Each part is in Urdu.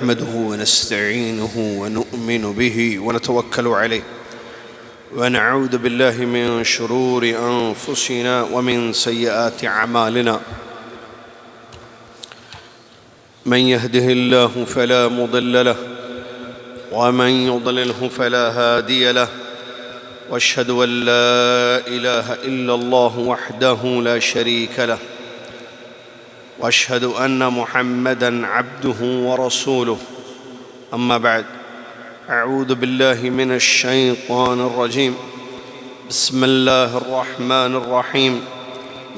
نحمده ونستعينه ونؤمن به ونتوكل عليه ونعوذ بالله من شرور أنفسنا ومن سيئات أعمالنا من يهده الله فلا مضل له ومن يضلله فلا هادي له واشهد ان لا اله الا الله وحده لا شريك له واشهد ان محمدا عبده ورسوله اما بعد اعوذ بالله من الشيطان الرجيم بسم الله الرحمن الرحيم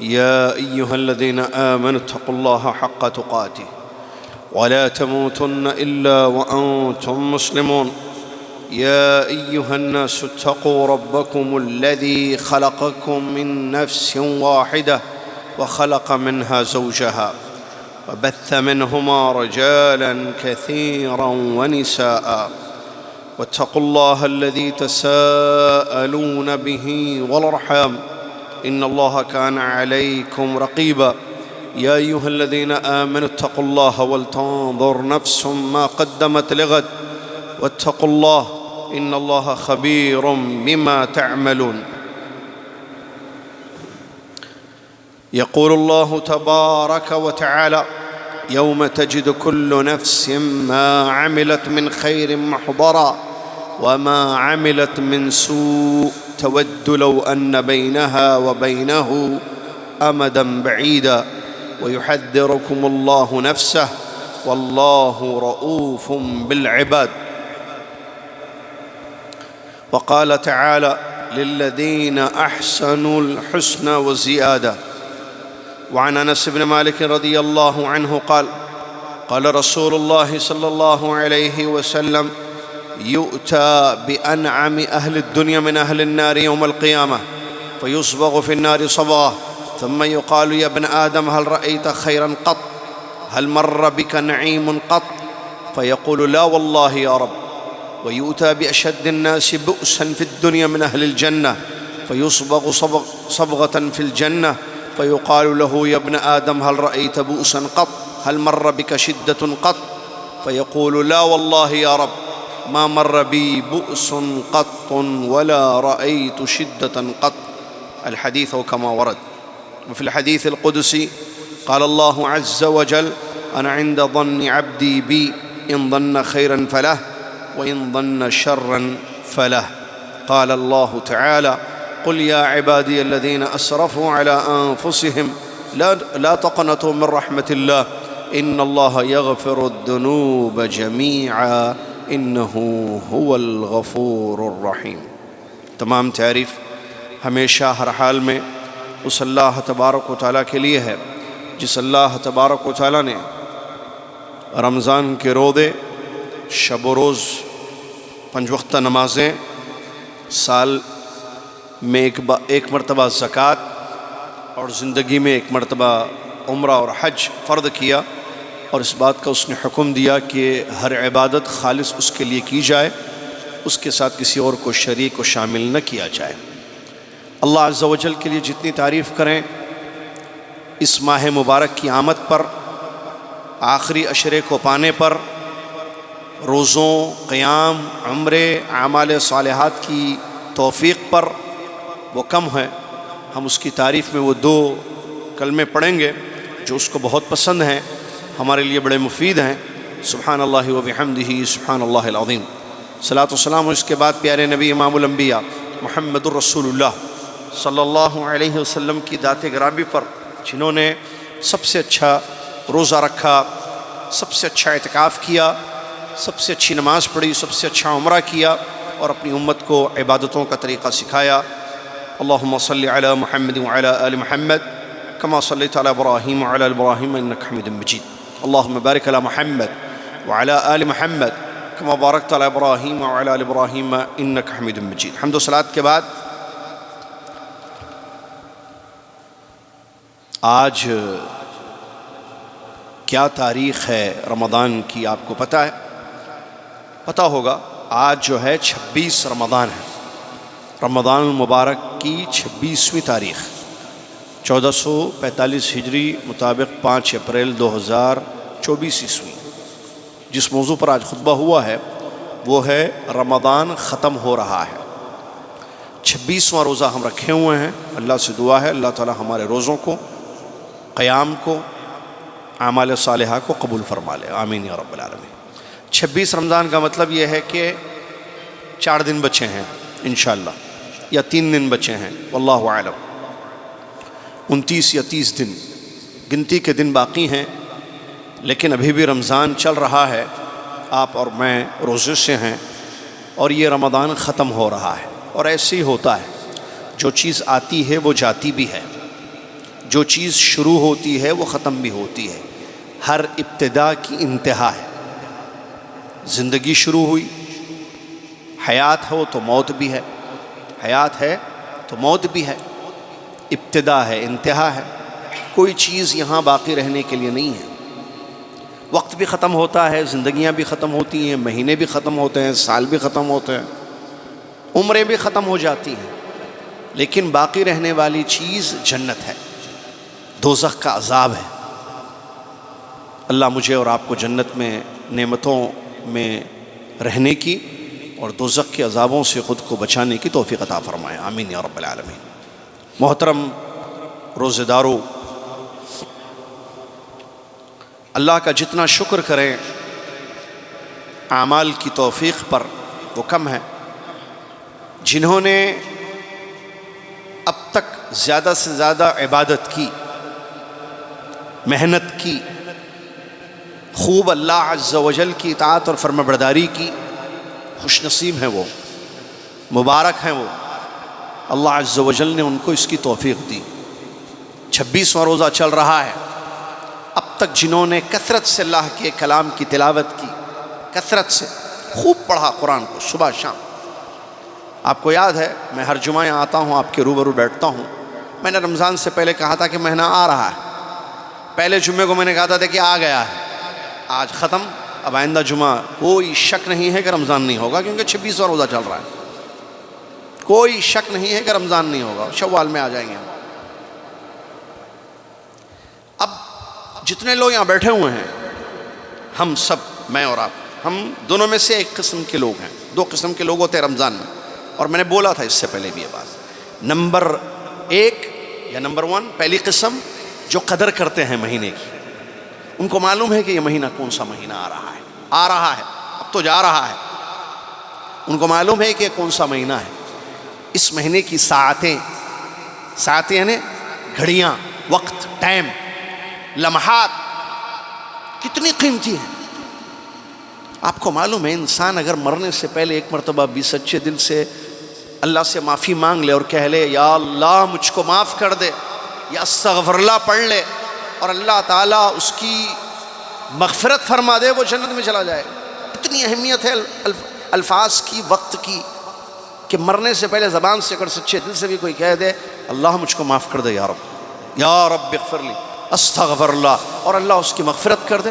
يا ايها الذين امنوا اتقوا الله حق تقاته ولا تموتن إلا وأنتم مسلمون يا أيها الناس اتقوا ربكم الذي خلقكم من نفس واحدة وخلق منها زوجها وبث منهما رجالا كثيرا ونساء واتقوا الله الذي تساءلون به والأرحام إن الله كان عليكم رقيبا يا أيها الذين آمنوا اتقوا الله ولتنظر نفس ما قدمت لغد واتقوا الله إن الله خبير بما تعملون يقول الله تبارك وتعالى يوم تجد كل نفس ما عملت من خير محضرا وما عملت من سوء تود لو أن بينها وبينه أمدا بعيدا ويحذركم الله نفسه والله رؤوف بالعباد وقال تعالى للذين أحسنوا الحسنى وزيادة وعن أنس بن مالك رضي الله عنه قال قال رسول الله صلى الله عليه وسلم يؤتى بأنعم أهل الدنيا من أهل النار يوم القيامة فيصبغ في النار صبغة ثم يقال يا ابن آدم هل رأيت خيرا قط هل مر بك نعيم قط فيقول لا والله يا رب ويؤتى بأشد الناس بؤسا في الدنيا من أهل الجنة فيصبغ صبغة في الجنة فيقال له يا ابن آدم هل رأيت بؤسا قط هل مر بك شدة قط فيقول لا والله يا رب ما مر بي بؤس قط ولا رأيت شدة قط الحديث كما ورد. وفي الحديث القدسي قال الله عز وجل أنا عند ظن عبدي بي إن ظن خيرا فله وإن ظن شرا فله. قال الله تعالى قل يا عبادي الذين أسرفوا على أنفسهم لا تقنطوا من رحمة الله إن الله يغفر الذنوب جميعا إنه هو الغفور الرحيم. تمام تعریف ہمیشہ ہر حال میں اس اللہ تبارک و تعالیٰ کے لیے ہے جس اللہ تبارک و تعالیٰ نے رمضان کے روزے شب و روز 5 وقتہ نمازیں سال میں ایک مرتبہ زکوٰۃ اور زندگی میں ایک مرتبہ عمرہ اور حج فرض کیا اور اس بات کا اس نے حکم دیا کہ ہر عبادت خالص اس کے لیے کی جائے اس کے ساتھ کسی اور کو شریک و شامل نہ کیا جائے. اللہ عز و جل کے لیے جتنی تعریف کریں اس ماہ مبارک کی آمد پر آخری عشرے کو پانے پر روزوں قیام عمرے اعمال صالحات کی توفیق پر وہ کم ہے. ہم اس کی تعریف میں وہ 2 کلمے پڑھیں گے جو اس کو بہت پسند ہیں ہمارے لیے بڑے مفید ہیں. سبحان اللہ و بحمدہ سبحان اللہ العظیم. صلاۃ و سلام. اور اس کے بعد پیارے نبی امام الانبیاء محمد الرسول اللہ صلی اللہ علیہ وسلم کی ذات گرامی پر جنہوں نے سب سے اچھا روزہ رکھا، سب سے اچھا اعتکاف کیا، سب سے اچھی نماز پڑھی، سب سے اچھا عمرہ کیا اور اپنی امت کو عبادتوں کا طریقہ سکھایا. اللہم صلی علی محمد وعلی آل محمد کما صلیت علی ابراہیم وعلی آل ابراہیم انک حمید مجید. اللہم بارک علی محمد وعلی آل محمد کما بارکت علی ابراہیم وعلی آل ابراہیم انک حمید مجید. حمد و صلاۃ کے بعد آج کیا تاریخ ہے رمضان کی آپ کو پتہ ہے؟ پتہ ہوگا. آج جو ہے 26 رمضان ہے. رمضان المبارک کی 26ویں تاریخ 1445 ہجری مطابق 5 اپریل 2024 عیسوی. جس موضوع پر آج خطبہ ہوا ہے وہ ہے رمضان ختم ہو رہا ہے۔ 26واں روزہ ہم رکھے ہوئے ہیں۔ اللہ سے دعا ہے اللہ تعالی ہمارے روزوں کو، قیام کو، اعمال صالحہ کو قبول فرما لے، آمین یا رب العالمین۔ 26 رمضان کا مطلب یہ ہے کہ 4 دن بچے ہیں انشاءاللہ، یا 3 دن بچے ہیں، واللہ اعلم۔ 29 یا 30 دن گنتی کے دن باقی ہیں، لیکن ابھی بھی رمضان چل رہا ہے، آپ اور میں روزے سے ہیں، اور یہ رمضان ختم ہو رہا ہے۔ اور ایسے ہی ہوتا ہے، جو چیز آتی ہے وہ جاتی بھی ہے، جو چیز شروع ہوتی ہے وہ ختم بھی ہوتی ہے، ہر ابتدا کی انتہا ہے۔ زندگی شروع ہوئی، حیات ہو تو موت بھی ہے، حیات ہے تو موت بھی ہے، ابتدا ہے انتہا ہے، کوئی چیز یہاں باقی رہنے کے لیے نہیں ہے۔ وقت بھی ختم ہوتا ہے، زندگیاں بھی ختم ہوتی ہیں، مہینے بھی ختم ہوتے ہیں، سال بھی ختم ہوتے ہیں، عمریں بھی ختم ہو جاتی ہیں، لیکن باقی رہنے والی چیز جنت ہے، دوزخ کا عذاب ہے۔ اللہ مجھے اور آپ کو جنت میں نعمتوں میں رہنے کی اور دوزخ کے عذابوں سے خود کو بچانے کی توفیق عطا فرمائے، آمین یا رب العالمین۔ محترم روزے دارو، اللہ کا جتنا شکر کریں اعمال کی توفیق پر وہ کم ہے۔ جنہوں نے اب تک زیادہ سے زیادہ عبادت کی، محنت کی، خوب اللہ عز و جل کی اطاعت اور فرمانبرداری کی، خوش نصیب ہیں وہ، مبارک ہیں وہ، اللہ عز و جل نے ان کو اس کی توفیق دی۔ 26واں روزہ چل رہا ہے، اب تک جنہوں نے کثرت سے اللہ کے کلام کی تلاوت کی، کثرت سے خوب پڑھا قرآن کو صبح شام۔ آپ کو یاد ہے میں ہر جمعہ یہاں آتا ہوں، آپ کے روبرو بیٹھتا ہوں۔ میں نے رمضان سے پہلے کہا تھا کہ مہینہ آ رہا ہے، پہلے جمعے کو میں نے کہا تھا کہ آ گیا ہے، آج ختم، اب آئندہ جمعہ کوئی شک نہیں ہے کہ رمضان نہیں ہوگا، کیونکہ 26واں روزہ چل رہا ہے، کوئی شک نہیں ہے کہ رمضان نہیں ہوگا، شوال میں آ جائیں گے ہم۔ اب جتنے لوگ یہاں بیٹھے ہوئے ہیں، ہم سب، میں اور آپ، ہم دونوں میں سے ایک قسم کے لوگ ہیں۔ 2 قسم کے لوگ ہوتے ہیں رمضان میں، اور میں نے بولا تھا اس سے پہلے بھی یہ بات۔ نمبر 1 یا نمبر 1، پہلی قسم جو قدر کرتے ہیں مہینے کی، ان کو معلوم ہے کہ یہ مہینہ کون سا مہینہ آ رہا ہے، اب تو جا رہا ہے، ان کو معلوم ہے کہ یہ کون سا مہینہ ہے۔ اس مہینے کی ساعتیں یعنی گھڑیاں، وقت، ٹائم، لمحات کتنی قیمتی ہیں۔ آپ کو معلوم ہے انسان اگر مرنے سے پہلے ایک مرتبہ بھی سچے دل سے اللہ سے معافی مانگ لے اور کہہ لے یا اللہ مجھ کو معاف کر دے، یا استغفر اللہ پڑھ لے، اور اللہ تعالیٰ اس کی مغفرت فرما دے، وہ جنت میں چلا جائے۔ اتنی اہمیت ہے الفاظ کی، وقت کی، کہ مرنے سے پہلے زبان سے اگر سچے دل سے بھی کوئی کہہ دے اللہ مجھ کو معاف کر دے یا رب اغفر لی، استغفر اللہ، اور اللہ اس کی مغفرت کر دے۔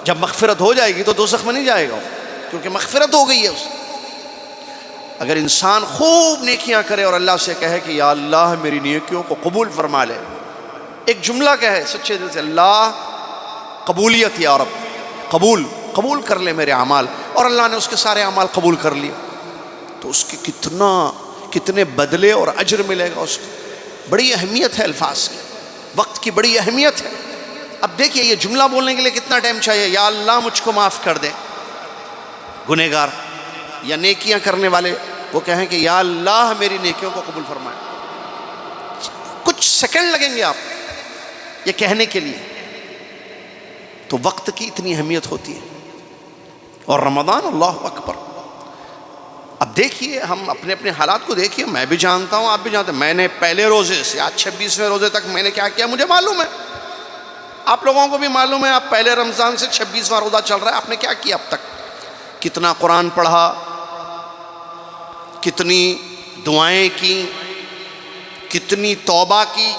جب مغفرت ہو جائے گی تو دوزخ میں نہیں جائے گا، کیونکہ مغفرت ہو گئی ہے اس۔ اگر انسان خوب نیکیاں کرے اور اللہ سے کہے کہ یا اللہ میری نیکیوں کو قبول فرما لے، ایک جملہ کہے سچے دل سے، اللہ قبولیت یا رب، قبول کر لے میرے اعمال، اور اللہ نے اس کے سارے اعمال قبول کر لیے، تو اس کے کتنے بدلے اور اجر ملے گا اس کو۔ بڑی اہمیت ہے الفاظ کی، وقت کی بڑی اہمیت ہے۔ اب دیکھیے یہ جملہ بولنے کے لیے کتنا ٹائم چاہیے، یا اللہ مجھ کو معاف کر دے۔ گنہگار یا نیکیاں کرنے والے وہ کہیں کہ یا اللہ میری نیکیوں کو قبول فرمائے، کچھ سیکنڈ لگیں گے آپ یہ کہنے کے لیے۔ تو وقت کی اتنی اہمیت ہوتی ہے، اور رمضان اللہ اکبر۔ اب دیکھیے ہم اپنے اپنے حالات کو دیکھیے، میں بھی جانتا ہوں، آپ بھی جانتے ہیں، میں نے پہلے روزے سے آج 26ویں روزے تک میں نے کیا کیا مجھے معلوم ہے، آپ لوگوں کو بھی معلوم ہے۔ آپ پہلے رمضان سے 26واں روزہ چل رہا ہے، آپ نے کیا کیا اب تک، کتنا قرآن پڑھا، کتنی دعائیں کی، کتنی توبہ کی،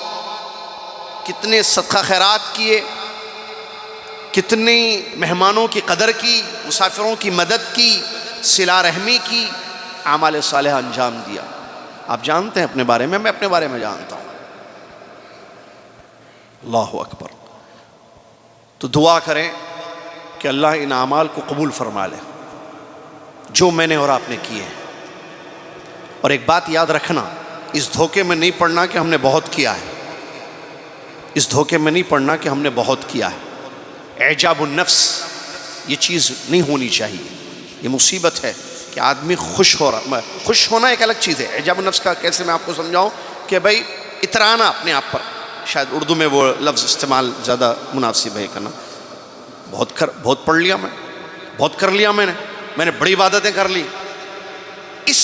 کتنے صدقہ خیرات کیے، کتنی مہمانوں کی قدر کی، مسافروں کی مدد کی، صلہ رحمی کی، اعمال صالحہ انجام دیا۔ آپ جانتے ہیں اپنے بارے میں اپنے بارے میں جانتا ہوں۔ اللہ اکبر۔ تو دعا کریں کہ اللہ ان اعمال کو قبول فرما لے جو میں نے اور آپ نے کیے ہیں۔ اور ایک بات یاد رکھنا، اس دھوکے میں نہیں پڑنا کہ ہم نے بہت کیا ہے، اس دھوکے میں نہیں پڑنا کہ ہم نے بہت کیا ہے۔ اعجاب النفس یہ چیز نہیں ہونی چاہیے، یہ مصیبت ہے کہ آدمی خوش ہونا ایک الگ چیز ہے۔ اعجاب النفس کا کیسے میں آپ کو سمجھاؤں کہ بھائی اترانا اپنے آپ پر، شاید اردو میں وہ لفظ استعمال زیادہ مناسب ہے کرنا، بہت پڑھ لیا میں، بہت کر لیا میں نے بڑی عبادتیں کر لی، اس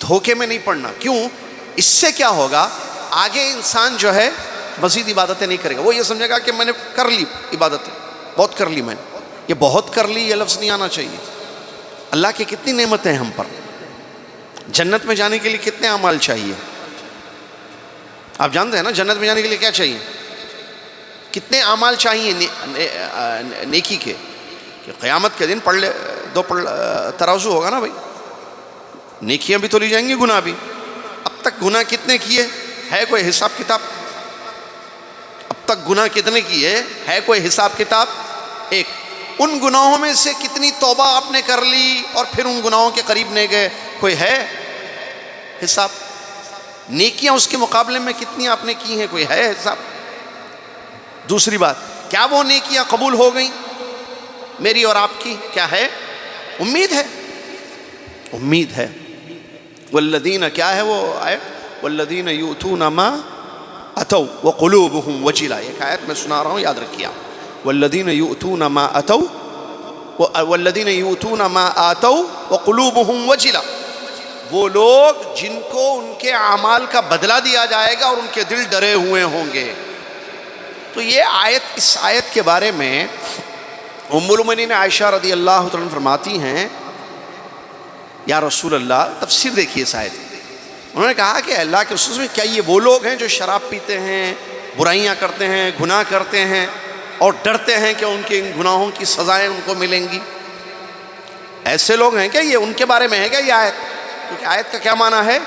دھوکے میں نہیں پڑنا۔ کیوں؟ اس سے کیا ہوگا، آگے انسان جو ہے مزید عبادتیں نہیں کرے گا، وہ یہ سمجھے گا کہ میں نے کر لی عبادتیں، بہت کر لی میں نے۔ یہ بہت کر لی یہ لفظ نہیں آنا چاہیے۔ اللہ کی کتنی نعمتیں ہیں ہم پر، جنت میں جانے کے لیے کتنے اعمال چاہیے؟ آپ جانتے ہیں نا جنت میں جانے کے لیے کیا چاہیے، کتنے اعمال چاہیے نیکی کے، کہ قیامت کے دن ترازو ہوگا نا بھائی، نیکیاں بھی تو لی جائیں گی، گناہ بھی۔ اب تک گناہ کتنے کیے ہے کوئی حساب کتاب؟ اب تک گناہ کتنے کیے ہے کوئی حساب کتاب؟ ایک۔ ان گناہوں میں سے کتنی توبہ آپ نے کر لی اور پھر ان گناہوں کے قریب نہیں گئے، کوئی ہے حساب؟ نیکیاں اس کے مقابلے میں کتنی آپ نے کی ہیں، کوئی ہے حساب؟ دوسری بات، کیا وہ نیکیاں قبول ہو گئیں میری اور آپ کی؟ کیا ہے؟ امید ہے، امید ہے۔ والذین، کیا ہے وہ آیت؟ والذین یؤتون ما اتوا وقلوبهم وجلہ، ایک آیت میں سنا رہا ہوں، یاد رکھیے آپ۔ والذین یؤتون ما اتوا والذین یؤتون ما آتوا وقلوبهم وجلہ، وہ لوگ جن کو ان کے اعمال کا بدلہ دیا جائے گا اور ان کے دل ڈرے ہوئے ہوں گے۔ تو یہ آیت، اس آیت کے بارے میں ام المؤمنین عائشہ رضی اللہ عنہا فرماتی ہیں، یا رسول اللہ، تفسیر دیکھیے اس آیت کی۔ انہوں نے کہا کہ اللہ کے رسول میں، کیا یہ وہ لوگ ہیں جو شراب پیتے ہیں، برائیاں کرتے ہیں، گناہ کرتے ہیں اور ڈرتے ہیں کہ ان کے ان گناہوں کی سزائیں ان کو ملیں گی؟ ایسے لوگ ہیں کیا یہ؟ ان کے بارے میں ہے کیا یہ آیت؟ کیونکہ آیت کا کیا معنی ہے؟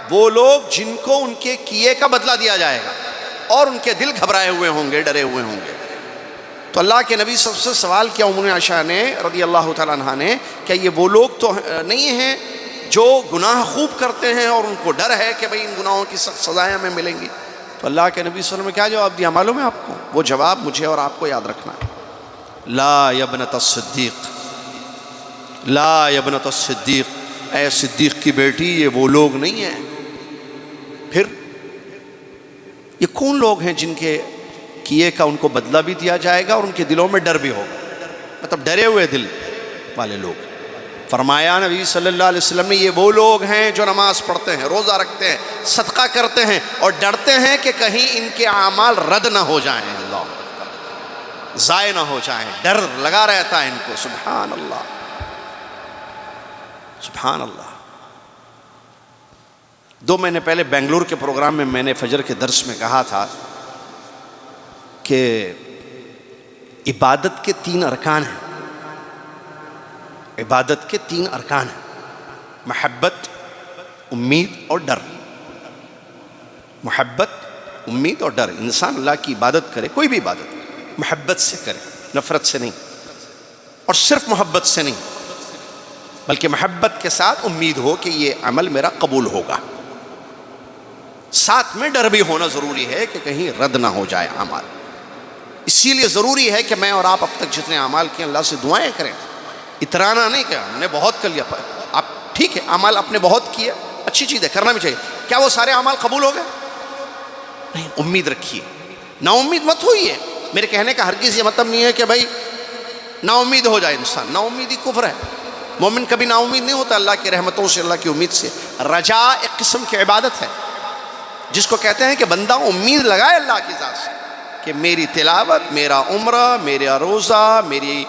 وہ لوگ جن کو ان کے کیے کا بدلہ دیا جائے گا اور ان کے دل گھبرائے ہوئے ہوں گے، ڈرے ہوئے ہوں گے۔ تو اللہ کے نبی صلی اللہ علیہ وسلم سے سوال کیا ام عائشہ نے رضی اللہ تعالیٰ عنہا نے، کیا یہ وہ لوگ تو نہیں ہیں جو گناہ خوب کرتے ہیں اور ان کو ڈر ہے کہ بھئی ان گناہوں کی سخت سزائیں ہمیں ملیں گی؟ تو اللہ کے نبی صلی اللہ علیہ وسلم نے کیا جواب دیا معلوم ہے آپ کو؟ وہ جواب مجھے اور آپ کو یاد رکھنا ہے۔ لا یا ابنۃ الصدیق، لا یا ابنۃ الصدیق، اے صدیق کی بیٹی، یہ وہ لوگ نہیں ہیں۔ پھر یہ کون لوگ ہیں جن کے کیے کا ان کو بدلہ بھی دیا جائے گا اور ان کے دلوں میں ڈر بھی ہوگا، مطلب ڈرے ہوئے دل والے لوگ؟ فرمایا نبی صلی اللہ علیہ وسلم نے، یہ وہ لوگ ہیں جو نماز پڑھتے ہیں، روزہ رکھتے ہیں، صدقہ کرتے ہیں اور ڈرتے ہیں کہ کہیں ان کے اعمال رد نہ ہو جائیں، اللہ ضائع نہ ہو جائیں، ڈر لگا رہتا ہے ان کو۔ سبحان اللہ، سبحان اللہ۔ 2 مہینے پہلے بنگلور کے پروگرام میں نے فجر کے درس میں کہا تھا کہ عبادت کے 3 ارکان ہیں، عبادت کے 3 ارکان ہیں، محبت، امید اور ڈر۔ محبت، امید اور ڈر۔ انسان اللہ کی عبادت کرے، کوئی بھی عبادت محبت سے کرے، نفرت سے نہیں، اور صرف محبت سے نہیں بلکہ محبت کے ساتھ امید ہو کہ یہ عمل میرا قبول ہوگا، ساتھ میں ڈر بھی ہونا ضروری ہے کہ کہیں رد نہ ہو جائے اعمال۔ اسی لیے ضروری ہے کہ میں اور آپ اب تک جتنے اعمال کیے اللہ سے دعائیں کریں، اترانا نہیں کہ ہم نے بہت کر لیا۔ آپ ٹھیک ہے، اعمال آپ نے بہت کیے، اچھی چیز ہے، کرنا بھی چاہیے۔ کیا وہ سارے اعمال قبول ہو گئے؟ نہیں، امید رکھیے، نا امید مت ہوئیے۔ میرے کہنے کا ہرگز یہ مطلب نہیں ہے کہ بھائی نا امید ہو جائے انسان، نا امیدی کفر ہے۔ مومن کبھی نا امید نہیں ہوتا اللہ کی رحمتوں سے، اللہ کی امید سے۔ رجا ایک قسم کی عبادت ہے جس کو کہتے ہیں کہ بندہ امید لگائے اللہ کی ذات سے کہ میری تلاوت، میرا عمرہ، میرا روزہ، میری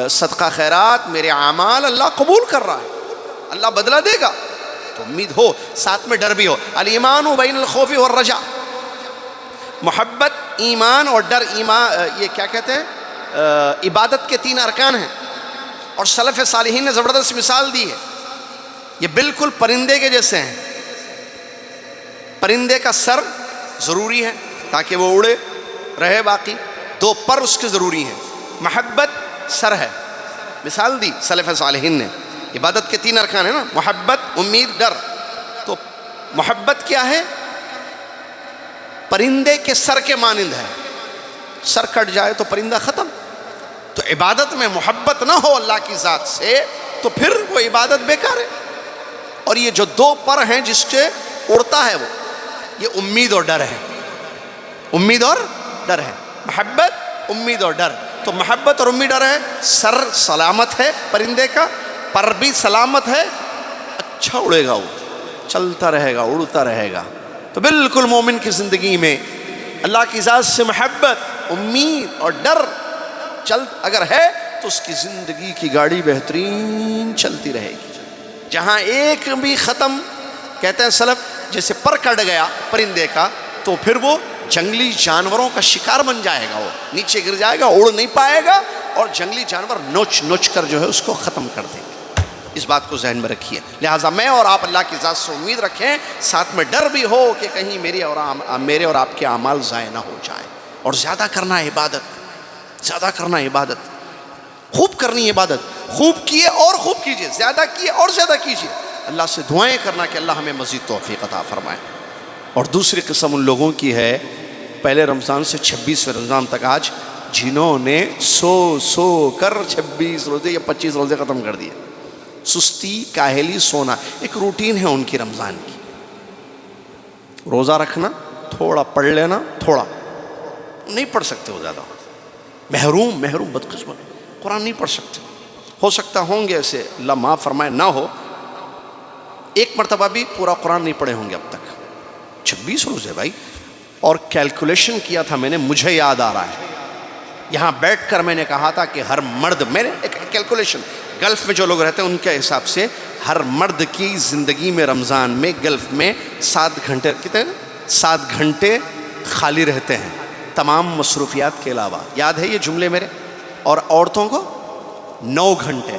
صدقہ خیرات، میرے اعمال اللہ قبول کر رہا ہے، اللہ بدلہ دے گا، تو امید ہو، ساتھ میں ڈر بھی ہو۔ الایمان بین الخوف والرجاء، محبت، ایمان اور ڈر، یہ کیا کہتے ہیں؟ عبادت کے 3 ارکان ہیں، اور سلف صالحین نے زبردست مثال دی ہے۔ یہ بالکل پرندے کے جیسے ہیں۔ پرندے کا سر ضروری ہے تاکہ وہ اڑے رہے، باقی 2 پر اس کے ضروری ہیں، محبت سر ہے. مثال دی سلف صالحین نے. عبادت کے 3 ارکان ہیں نا، محبت، امید، ڈر. تو محبت کیا ہے؟ پرندے کے سر کے مانند ہے. سر کٹ جائے تو پرندہ ختم. تو عبادت میں محبت نہ ہو اللہ کی ذات سے تو پھر وہ عبادت بیکار ہے. اور یہ جو 2 پر ہیں جس سے اڑتا ہے وہ، یہ امید اور ڈر ہے. امید اور ڈر ہے. محبت، امید اور ڈر. تو محبت اور امید ڈر ہے. سر سلامت ہے پرندے کا، پر بھی سلامت ہے، اچھا اڑے گا، وہ چلتا رہے گا، اڑتا رہے گا. تو بالکل مومن کی زندگی میں اللہ کی ذات سے محبت، امید اور ڈر اگر ہے تو اس کی زندگی کی گاڑی بہترین چلتی رہے گی. جہاں ایک بھی ختم، کہتے ہیں سلف، جیسے پر کٹ گیا پرندے کا تو پھر وہ جنگلی جانوروں کا شکار بن جائے گا. وہ نیچے گر جائے گا، اڑ نہیں پائے گا، اور جنگلی جانور نوچ نوچ کر جو ہے اس کو ختم کر دیں گے. اس بات کو ذہن میں رکھیے. لہٰذا میں اور آپ اللہ کی ذات سے امید رکھیں، ساتھ میں ڈر بھی ہو کہ کہیں میرے اور آپ کے اعمال ضائع نہ ہو جائیں. اور زیادہ کرنا عبادت، زیادہ کرنا عبادت، خوب کرنی عبادت. خوب کیے اور خوب کیجئے، زیادہ کیے اور زیادہ کیجئے. اللہ سے دعائیں کرنا کہ اللہ ہمیں مزید توفیق عطا فرمائے. اور دوسری قسم ان لوگوں کی ہے پہلے رمضان سے 26ویں رمضان تک آج، جنہوں نے سو کر 26 روزے یا 25 روزے ختم کر دیے. سستی، کاہلی، سونا ایک روٹین ہے ان کی رمضان کی. روزہ رکھنا، تھوڑا پڑھ لینا، تھوڑا نہیں پڑھ سکتے وہ زیادہ. محروم بدقسمت، قرآن نہیں پڑھ سکتے. ہو سکتا ہوں گے ایسے، اللہ معاف فرمائے نہ ہو، ایک مرتبہ بھی پورا قرآن نہیں پڑھے ہوں گے اب تک. 26 روزے بھائی. اور کیلکولیشن کیا تھا میں نے، مجھے یاد آ رہا ہے، یہاں بیٹھ کر میں نے کہا تھا کہ ہر مرد، میں نے ایک کیلکولیشن، گلف میں جو لوگ رہتے ہیں ان کے حساب سے ہر مرد کی زندگی میں رمضان میں گلف میں 7 گھنٹے، کتنے 7 گھنٹے خالی رہتے ہیں تمام مصروفیات کے علاوہ. یاد ہے یہ جملے میرے؟ اور عورتوں کو 9 گھنٹے.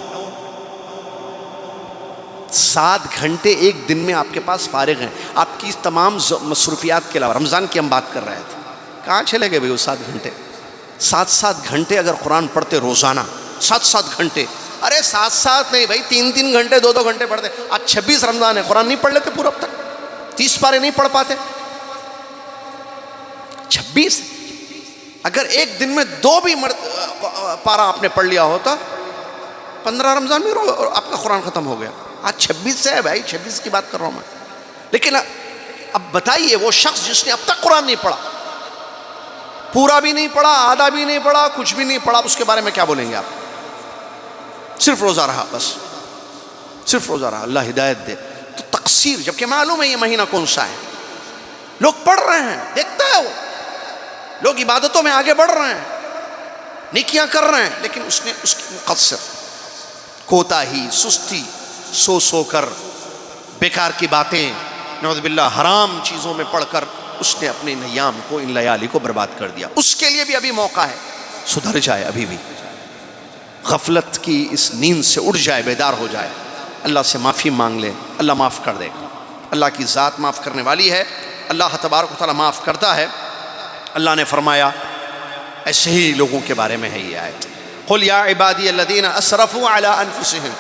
7 گھنٹے ایک دن میں آپ کے پاس فارغ ہیں آپ کی تمام مصروفیات کے علاوہ. رمضان کی ہم بات کر رہے تھے. کہاں چلے گئے بھائی وہ 7 گھنٹے؟ 7 گھنٹے اگر قرآن پڑھتے روزانہ، 7 گھنٹے. ارے 7 نہیں بھائی، 3 گھنٹے 2 گھنٹے پڑھتے. آج 26 رمضان ہے، قرآن نہیں پڑھ لیتے پورا اب تک؟ 30 پارے نہیں پڑھ پاتے؟ 26 اگر ایک دن میں 2 بھی پارا آپ نے پڑھ لیا ہوتا، 15 رمضان میں آپ کا قرآن ختم ہو گیا. آج 26 سے ہے بھائی، 26 کی بات کر رہا ہوں میں. لیکن اب بتائیے وہ شخص جس نے اب تک قرآن نہیں پڑھا، پورا بھی نہیں پڑھا، آدھا بھی نہیں پڑھا، کچھ بھی نہیں پڑھا، اس کے بارے میں کیا بولیں گے آپ؟ صرف روزہ رہا، بس صرف روزہ رہا. اللہ ہدایت دے. تو تقصیر، جبکہ معلوم ہے یہ مہینہ کون سا ہے. لوگ پڑھ رہے ہیں، دیکھتا ہے وہ، لوگ عبادتوں میں آگے بڑھ رہے ہیں، نیکیاں کر رہے ہیں، لیکن اس کی مقصر، کوتاہی، سستی، سو کر بیکار کی باتیں، نعوذ باللہ حرام چیزوں میں پڑھ کر اس نے اپنے نیام کو، ان لیالی کو برباد کر دیا. اس کے لیے بھی ابھی موقع ہے، سدھر جائے. ابھی بھی غفلت کی اس نیند سے اٹھ جائے، بیدار ہو جائے، اللہ سے معافی مانگ لے، اللہ معاف کر دے گا. اللہ کی ذات معاف کرنے والی ہے. اللہ تبارک و تعالیٰ معاف کرتا ہے. اللہ نے فرمایا ایسے ہی لوگوں کے بارے میں ہے یہ آیت، قل یا عبادی الذین اسرفوا علی انفسہم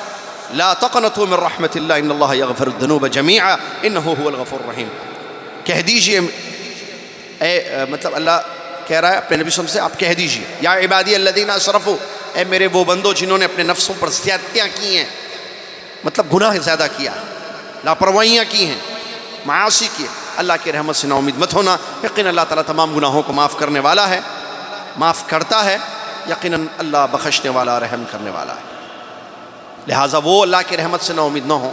لا تقنطوا من رحمت اللہ ان اللہ یغفر الذنوب جمیعا انہ هو الغفور الرحیم. کہہ دیجئے، مطلب اللہ کہہ رہا ہے اپنے نبی صلی اللہ علیہ وسلم سے، آپ کہہ دیجئے یا عبادی الذین اسرفوا، اے میرے وہ بندو جنہوں نے اپنے نفسوں پر زیادتیاں کی ہیں، مطلب گناہ زیادہ کیا ہے، لاپرواہیاں کی ہیں، معاصی کی. اللہ کی رحمت سے نا امید مت ہونا. یقین اللہ تعالیٰ تمام گناہوں کو معاف کرنے والا ہے، معاف کرتا ہے. یقیناً اللہ بخشنے والا، رحم کرنے والا ہے. لہٰذا وہ اللہ کی رحمت سے نا امید نہ ہو.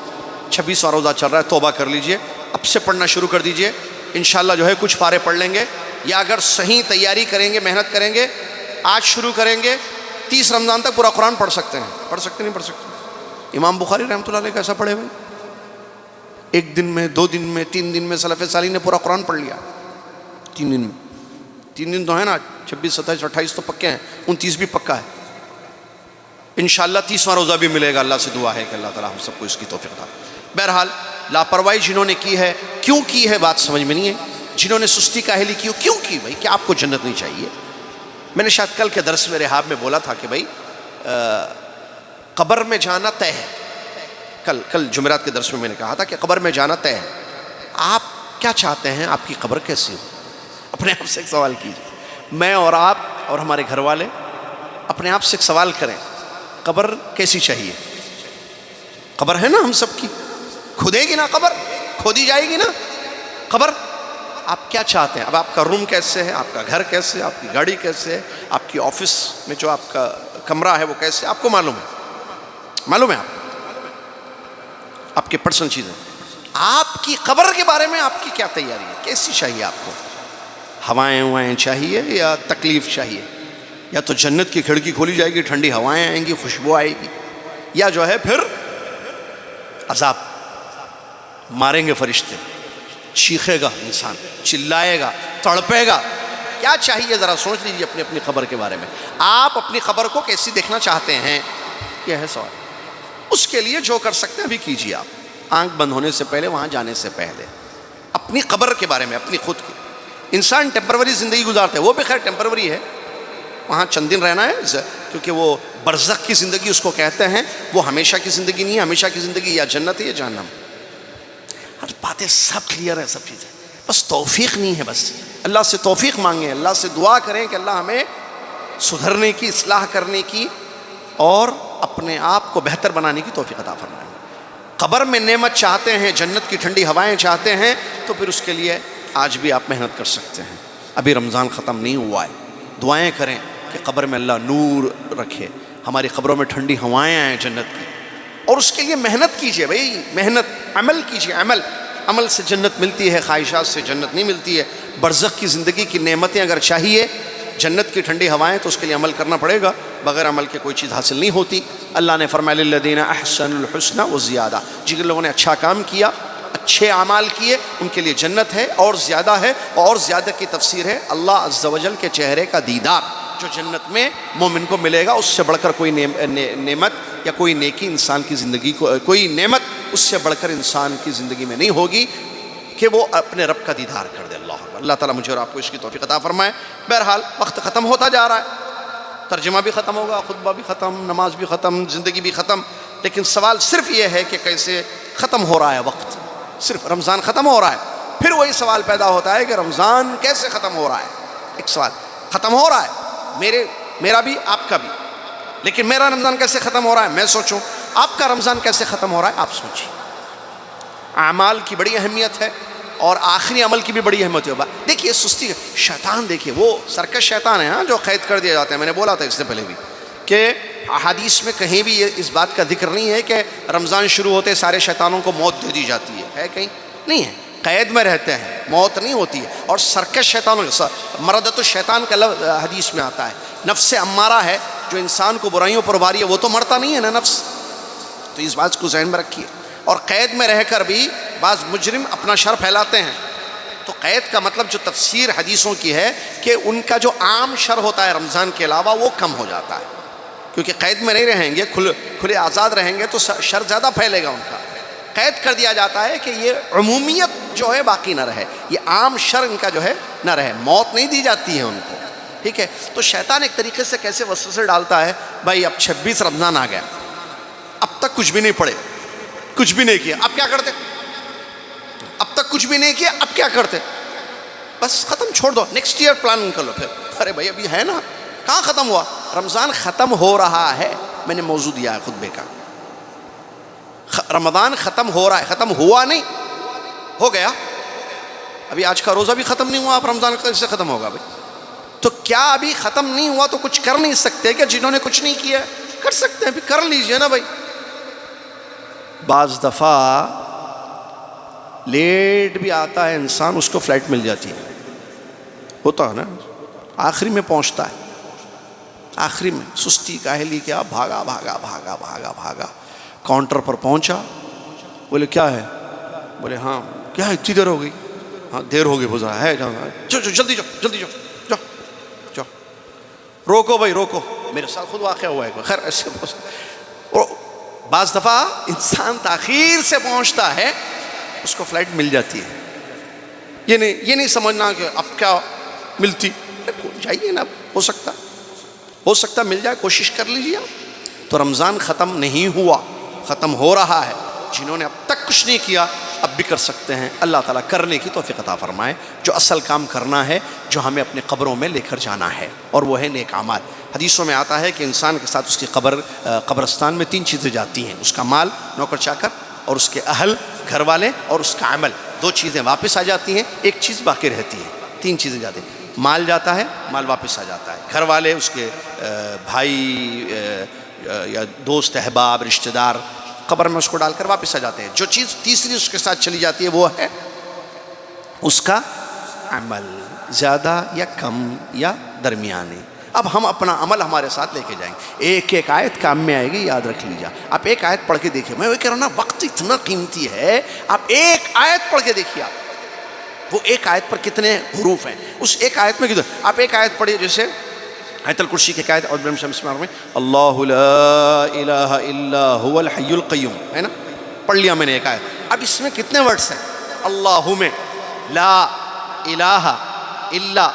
26واں روزہ چل رہا ہے، توبہ کر لیجئے، اب سے پڑھنا شروع کر دیجئے. انشاءاللہ جو ہے کچھ پارے پڑھ لیں گے، یا اگر صحیح تیاری کریں گے، محنت کریں گے، آج شروع کریں گے، 30 رمضان تک پورا قرآن پڑھ سکتے ہیں. پڑھ سکتے نہیں پڑھ سکتے؟ امام بخاری رحمۃ اللہ علیہ کیسا پڑھے ہوئے؟ 1 دن میں، 2 دن میں، 3 دن میں سلف صالحین نے پورا قرآن پڑھ لیا. 3 دن میں. 3 دن تو ہے نا، 26، 27، 28 تو پکے ہیں، 29 بھی پکا ہے. انشاءاللہ 30واں روزہ بھی ملے گا. اللہ سے دعا ہے کہ اللہ تعالیٰ ہم سب کو اس کی توفیق عطا. بہرحال لاپرواہی جنہوں نے کی ہے، کیوں کی ہے بات سمجھ میں نہیں ہے. جنہوں نے سستی کاہلی کی، کیوں کی بھائی؟ کہ آپ کو جنت نہیں چاہیے. میں نے شاید کل کے درس میں رحاب میں بولا تھا کہ بھائی قبر میں جانا طے ہے. کل جمعرات کے درس میں نے کہا تھا کہ قبر میں جانا طے ہے. آپ کیا چاہتے ہیں آپ کی قبر کیسی ہو؟ اپنے آپ سے ایک سوال کیجیے. میں اور آپ اور ہمارے گھر والے اپنے آپ سے ایک سوال کریں, قبر کیسی چاہیے؟ قبر ہے نا ہم سب کی, کھودے گی نا قبر, کھودی جائے گی نا قبر. آپ کیا چاہتے ہیں؟ اب آپ کا روم کیسے ہے, آپ کا گھر کیسے ہے, آپ کی گاڑی کیسے ہے, آپ کی آفس میں جو آپ کا کمرہ ہے وہ کیسے ہے, آپ کو معلوم ہے آپ کی پرسنل چیزیں. آپ کی قبر کے بارے میں آپ کی کیا تیاری ہے؟ کیسی چاہیے آپ کو؟ ہوائیں چاہیے یا تکلیف چاہیے؟ یا تو جنت کی کھڑکی کھولی جائے گی, ٹھنڈی ہوائیں آئیں گی, خوشبو آئے گی, یا جو ہے پھر عذاب, ماریں گے فرشتے, چیخے گا انسان, چلائے گا, تڑپے گا. کیا چاہیے ذرا سوچ لیجیے اپنی اپنی قبر کے بارے میں. آپ اپنی قبر کو کیسی دیکھنا چاہتے ہیں, یہ ہے سوال. اس کے لیے جو کر سکتے ہیں ابھی کیجیے. آپ آنکھ بند ہونے سے پہلے, وہاں جانے سے پہلے اپنی قبر کے بارے میں, اپنی خود کی. انسان ٹیمپروری زندگی گزارتا ہے, وہ بھی خیر ٹیمپروری ہے, وہاں چند دن رہنا ہے, کیونکہ وہ برزخ کی زندگی اس کو کہتے ہیں. وہ ہمیشہ کی زندگی نہیں ہے. ہمیشہ کی زندگی یا جنت ہے یا جہنم. ہر باتیں سب کلیئر ہے, سب چیزیں, بس توفیق نہیں ہے. بس اللہ سے توفیق مانگیں, اللہ سے دعا کریں کہ اللہ ہمیں سدھرنے کی, اصلاح کرنے کی اور اپنے آپ کو بہتر بنانے کی توفیق عطا فرمائیں. قبر میں نعمت چاہتے ہیں, جنت کی ٹھنڈی ہوائیں چاہتے ہیں, تو پھر اس کے لیے آج بھی آپ محنت کر سکتے ہیں. ابھی رمضان ختم نہیں ہوا ہے. دعائیں کریں کہ قبر میں اللہ نور رکھے, ہماری قبروں میں ٹھنڈی ہوائیں آئیں جنت کی. اور اس کے لیے محنت کیجئے بھائی, محنت, عمل کیجئے. عمل سے جنت ملتی ہے, خواہشات سے جنت نہیں ملتی ہے. برزخ کی زندگی کی نعمتیں اگر چاہیے, جنت کی ٹھنڈی ہوائیں, تو اس کے لیے عمل کرنا پڑے گا. بغیر عمل کے کوئی چیز حاصل نہیں ہوتی. اللہ نے فرمایا للذین احسنوا الحسنى وزیادہ, جن لوگوں نے اچھا کام کیا, اچھے اعمال کیے, ان کے لیے جنت ہے اور زیادہ ہے. اور زیادہ کی تفسیر ہے اللہ عز و جل کے چہرے کا دیدار, جو جنت میں مومن کو ملے گا. اس سے بڑھ کر کوئی نعمت یا کوئی نیکی انسان کی زندگی کو, کوئی نعمت اس سے بڑھ کر انسان کی زندگی میں نہیں ہوگی کہ وہ اپنے رب کا دیدار کر دے. اللہ تعالیٰ مجھے اور آپ کو اس کی توفیق عطا فرمائے. بہرحال وقت ختم ہوتا جا رہا ہے, ترجمہ بھی ختم ہوگا, خطبہ بھی ختم, نماز بھی ختم, زندگی بھی ختم. لیکن سوال صرف یہ ہے کہ کیسے ختم ہو رہا ہے وقت. صرف رمضان ختم ہو رہا ہے, پھر وہی سوال پیدا ہوتا ہے کہ رمضان کیسے ختم ہو رہا ہے. ایک سوال, ختم ہو رہا ہے میرا بھی, آپ کا بھی, لیکن میرا رمضان کیسے ختم ہو رہا ہے میں سوچوں, آپ کا رمضان کیسے ختم ہو رہا ہے آپ سوچیں. اعمال کی بڑی اہمیت ہے اور آخری عمل کی بھی بڑی اہمیت ہے. دیکھیے سستی, شیطان دیکھیے وہ سرکش شیطان ہے جو قید کر دیا جاتا ہے. میں نے بولا تھا اس سے پہلے بھی کہ احادیث میں کہیں بھی اس بات کا ذکر نہیں ہے کہ رمضان شروع ہوتے سارے شیطانوں کو موت دے دی جاتی ہے کہیں نہیں ہے. قید میں رہتے ہیں, موت نہیں ہوتی ہے. اور سرکش شیطانوں, مردۃ الشیطان کا لفظ حدیث میں آتا ہے. نفس امارہ ہے جو انسان کو برائیوں پر ابھاری ہے, وہ تو مرتا نہیں ہے نا نفس. تو اس بات کو ذہن میں رکھیے. اور قید میں رہ کر بھی بعض مجرم اپنا شر پھیلاتے ہیں. تو قید کا مطلب جو تفسیر حدیثوں کی ہے کہ ان کا جو عام شر ہوتا ہے رمضان کے علاوہ وہ کم ہو جاتا ہے, کیونکہ قید میں نہیں رہیں گے, کھلے آزاد رہیں گے تو شر زیادہ پھیلے گا ان کا. قید کر دیا جاتا ہے کہ یہ عمومیت جو ہے باقی نہ رہے, یہ عام شر ان کا جو ہے نہ رہے. موت نہیں دی جاتی ہے ان کو, ٹھیک ہے. تو شیطان ایک طریقے سے کیسے وسوسے ڈالتا ہے, بھائی اب 26 رمضان آ گیا, اب تک کچھ بھی نہیں پڑے, کچھ بھی نہیں کیا, اب کیا کرتے, اب تک کچھ بھی نہیں کیا, اب کیا کرتے, بس ختم, چھوڑ دو, نیکسٹ ایئر پلان کر لو پھر. ارے بھائی ابھی ہے نا, کہاں ختم ہوا, رمضان ختم ہو رہا ہے. میں نے موضوع دیا ہے خطبے کا, رمضان ختم ہو رہا ہے, ختم ہوا نہیں, ہو گیا. ابھی آج کا روزہ بھی ختم نہیں ہوا, اب رمضان کیسے ختم ہوگا بھائی. تو کیا ابھی ختم نہیں ہوا تو کچھ کر نہیں سکتے کہ جنہوں نے کچھ نہیں کیا کر سکتے ہیں, کر لیجئے نا بھائی. بعض دفعہ لیٹ بھی آتا ہے انسان, اس کو فلائٹ مل جاتی ہے, ہوتا ہے نا, آخری میں پہنچتا ہے, آخری میں سستی کاہلی کیا, بھاگا بھاگا بھاگا بھاگا بھاگا, کاؤنٹر پر پہنچا, بولے کیا ہے, بولے ہاں کیا ہے, اتنی دیر ہو گئی, ہاں دیر ہو گئی, بزرا ہے, جلدی جاؤ جلدی جاؤ جاؤ جاؤ, روکو بھائی روکو. میرے ساتھ خود واقعہ ہوا ہے, خیر ایسے. بعض دفعہ انسان تاخیر سے پہنچتا ہے, اس کو فلائٹ مل جاتی ہے. یہ نہیں سمجھنا کہ اب کیا ملتی, جائیے نا, ہو سکتا مل جائے, کوشش کر لیجیے آپ. تو رمضان ختم نہیں ہوا، ختم ہو رہا ہے۔ جنہوں نے اب تک کچھ نہیں کیا اب بھی کر سکتے ہیں۔ اللہ تعالیٰ کرنے کی توفیق عطا فرمائے۔ جو اصل کام کرنا ہے، جو ہمیں اپنے قبروں میں لے کر جانا ہے، اور وہ ہے نیک اعمال۔ حدیثوں میں آتا ہے کہ انسان کے ساتھ اس کی قبرستان میں 3 چیزیں جاتی ہیں، اس کا مال، نوکر چاکر، اور اس کے اہل، گھر والے، اور اس کا عمل۔ 2 چیزیں واپس آ جاتی ہیں، ایک چیز باقی رہتی ہے۔ 3 چیزیں جاتی ہیں، مال جاتا ہے، مال واپس آ جاتا ہے، گھر والے، اس کے بھائی یا دوست، احباب، رشتہ دار قبر میں اس کو ڈال کر واپس آ جاتے ہیں۔ جو چیز تیسری اس کے ساتھ چلی جاتی ہے وہ ہے اس کا عمل، زیادہ یا کم یا درمیانے۔ اب ہم اپنا عمل ہمارے ساتھ لے کے جائیں گے۔ ایک ایک آیت کام میں آئے گی، یاد رکھ لیجیے۔ آپ ایک آیت پڑھ کے دیکھیں، میں وہ کہہ رہا ہوں نا، وقت اتنا قیمتی ہے، آپ ایک آیت پڑھ کے دیکھیے۔ آپ وہ ایک آیت پر کتنے حروف ہیں، اس ایک آیت میں کتنے، آپ ایک آیت پڑھیے، جیسے آیت الکرسی کی آیت، اعوذ باللہ من الشیطان الرجیم، اللہ لا الہ الا هو الحی القیوم، ہے نا، پڑھ لیا میں نے ایک آیت۔ اب اس میں کتنے ورڈز ہیں؟ اللہ میں، لا الہ الا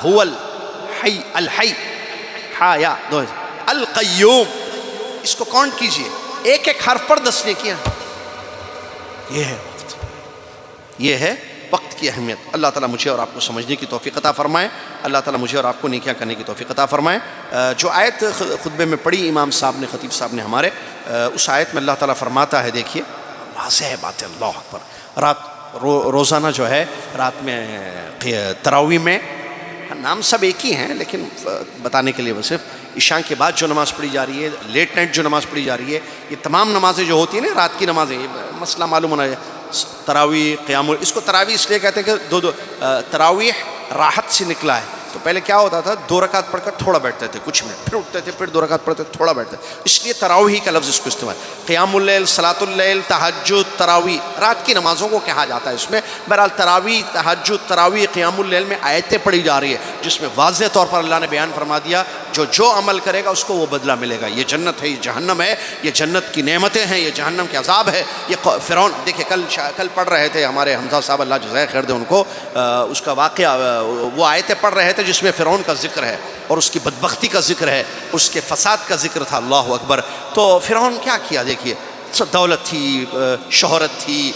هو الحی، الحی، ہا یا دو، القیوم، اس کو کاؤنٹ کیجئے، ایک ایک حرف پر 10 نیکیاں۔ یہ ہے وقت، یہ ہے وقت کی اہمیت۔ اللہ تعالیٰ مجھے اور آپ کو سمجھنے کی توفیق عطا فرمائے۔ اللہ تعالیٰ مجھے اور آپ کو نیکیاں کرنے کی توفیق عطا فرمائے۔ جو آیت خطبے میں پڑھی امام صاحب نے، خطیب صاحب نے ہمارے، اس آیت میں اللہ تعالیٰ فرماتا ہے، دیکھیے واضح بات ہے، اللہ اکبر، رات روزانہ جو ہے رات میں تراویح میں، نام سب ایک ہی ہیں لیکن بتانے کے لیے وہ صرف عشاء کے بعد جو نماز پڑھی جا رہی ہے، لیٹ نائٹ جو نماز پڑھی جا رہی ہے، یہ تمام نمازیں جو ہوتی ہیں نا رات کی نمازیں، مسئلہ معلوم ہونا ہے، تراویح، قیام، اس کو تراویح اس لیے کہتے ہیں کہ دو تراویح راحت سے نکلا ہے۔ تو پہلے کیا ہوتا تھا، 2 رکعت پڑھ کر تھوڑا بیٹھتے تھے کچھ منٹ، پھر اٹھتے تھے، پھر 2 رکعت پڑھتے تھے، تھوڑا بیٹھتے تھے، اس لیے تراویح کا لفظ اس کو استعمال۔ قیام اللیل، صلاۃ اللیل، تہجد، تراویح، رات کی نمازوں کو کہا جاتا ہے اس میں۔ بہرحال تراویح، تہجد، تراویح، قیام اللیل میں آیتیں پڑھی جا رہی ہے، جس میں واضح طور پر اللہ نے بیان فرما دیا جو عمل کرے گا اس کو وہ بدلہ ملے گا۔ یہ جنت ہے، یہ جہنم ہے، یہ جنت کی نعمتیں ہیں، یہ جہنم کے عذاب ہے۔ یہ فرعون، دیکھیں کل پڑھ رہے تھے ہمارے حمزہ صاحب، اللہ جزائے خیر دے ان کو، اس کا واقعہ، وہ آیتیں پڑھ رہے تھے جس میں فرعون کا ذکر ہے اور اس کی بدبختی کا ذکر ہے، اس کے فساد کا ذکر تھا، اللہ اکبر۔ تو فرعون کیا کیا، دیکھیے، دولت تھی، شہرت تھی،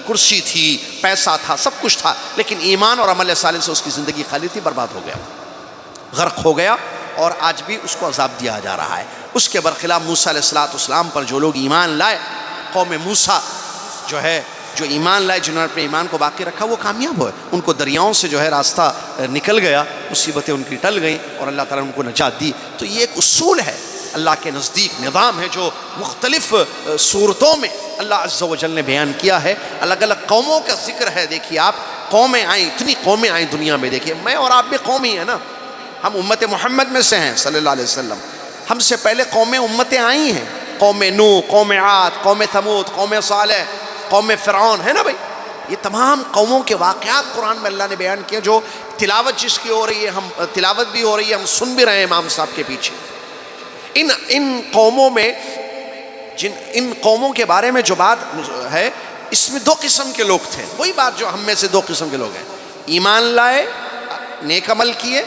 کرسی تھی، پیسہ تھا، سب کچھ تھا، لیکن ایمان اور عمل صالح سے اس کی زندگی خالی تھی، برباد ہو گیا، غرق ہو گیا، اور آج بھی اس کو عذاب دیا جا رہا ہے۔ اس کے برخلاف موسیٰ علیہ السلام پر جو لوگ ایمان لائے، قوم موسیٰ جو ہے، جو ایمان لائے، جنہوں نے اپنے ایمان کو باقی رکھا، وہ کامیاب ہوئے، ان کو دریاؤں سے جو ہے راستہ نکل گیا، مصیبتیں ان کی ٹل گئیں اور اللہ تعالیٰ نے ان کو نجات دی۔ تو یہ ایک اصول ہے اللہ کے نزدیک، نظام ہے جو مختلف صورتوں میں اللہ عز و جل نے بیان کیا ہے، الگ الگ قوموں کا ذکر ہے۔ دیکھیے آپ، قومیں آئیں، اتنی قومیں آئیں دنیا میں، دیکھیے میں اور آپ بھی قوم ہی ہیں نا، ہم امت محمد میں سے ہیں صلی اللہ علیہ وسلم، ہم سے پہلے قومیں امتیں آئی ہیں، قوم نوح، قوم عاد، قوم ثمود، قوم صالح، قوم فرعون، ہے نا بھائی، یہ تمام قوموں کے واقعات قرآن میں اللہ نے بیان کیا، جو تلاوت جس کی ہو رہی ہے، ہم تلاوت بھی ہو رہی ہے، ہم سن بھی رہے ہیں امام صاحب کے پیچھے۔ ان قوموں میں، ان قوموں کے بارے میں جو بات ہے، اس میں 2 قسم کے لوگ تھے، وہی بات جو ہم میں سے 2 قسم کے لوگ ہیں، ایمان لائے، نیک عمل کیے،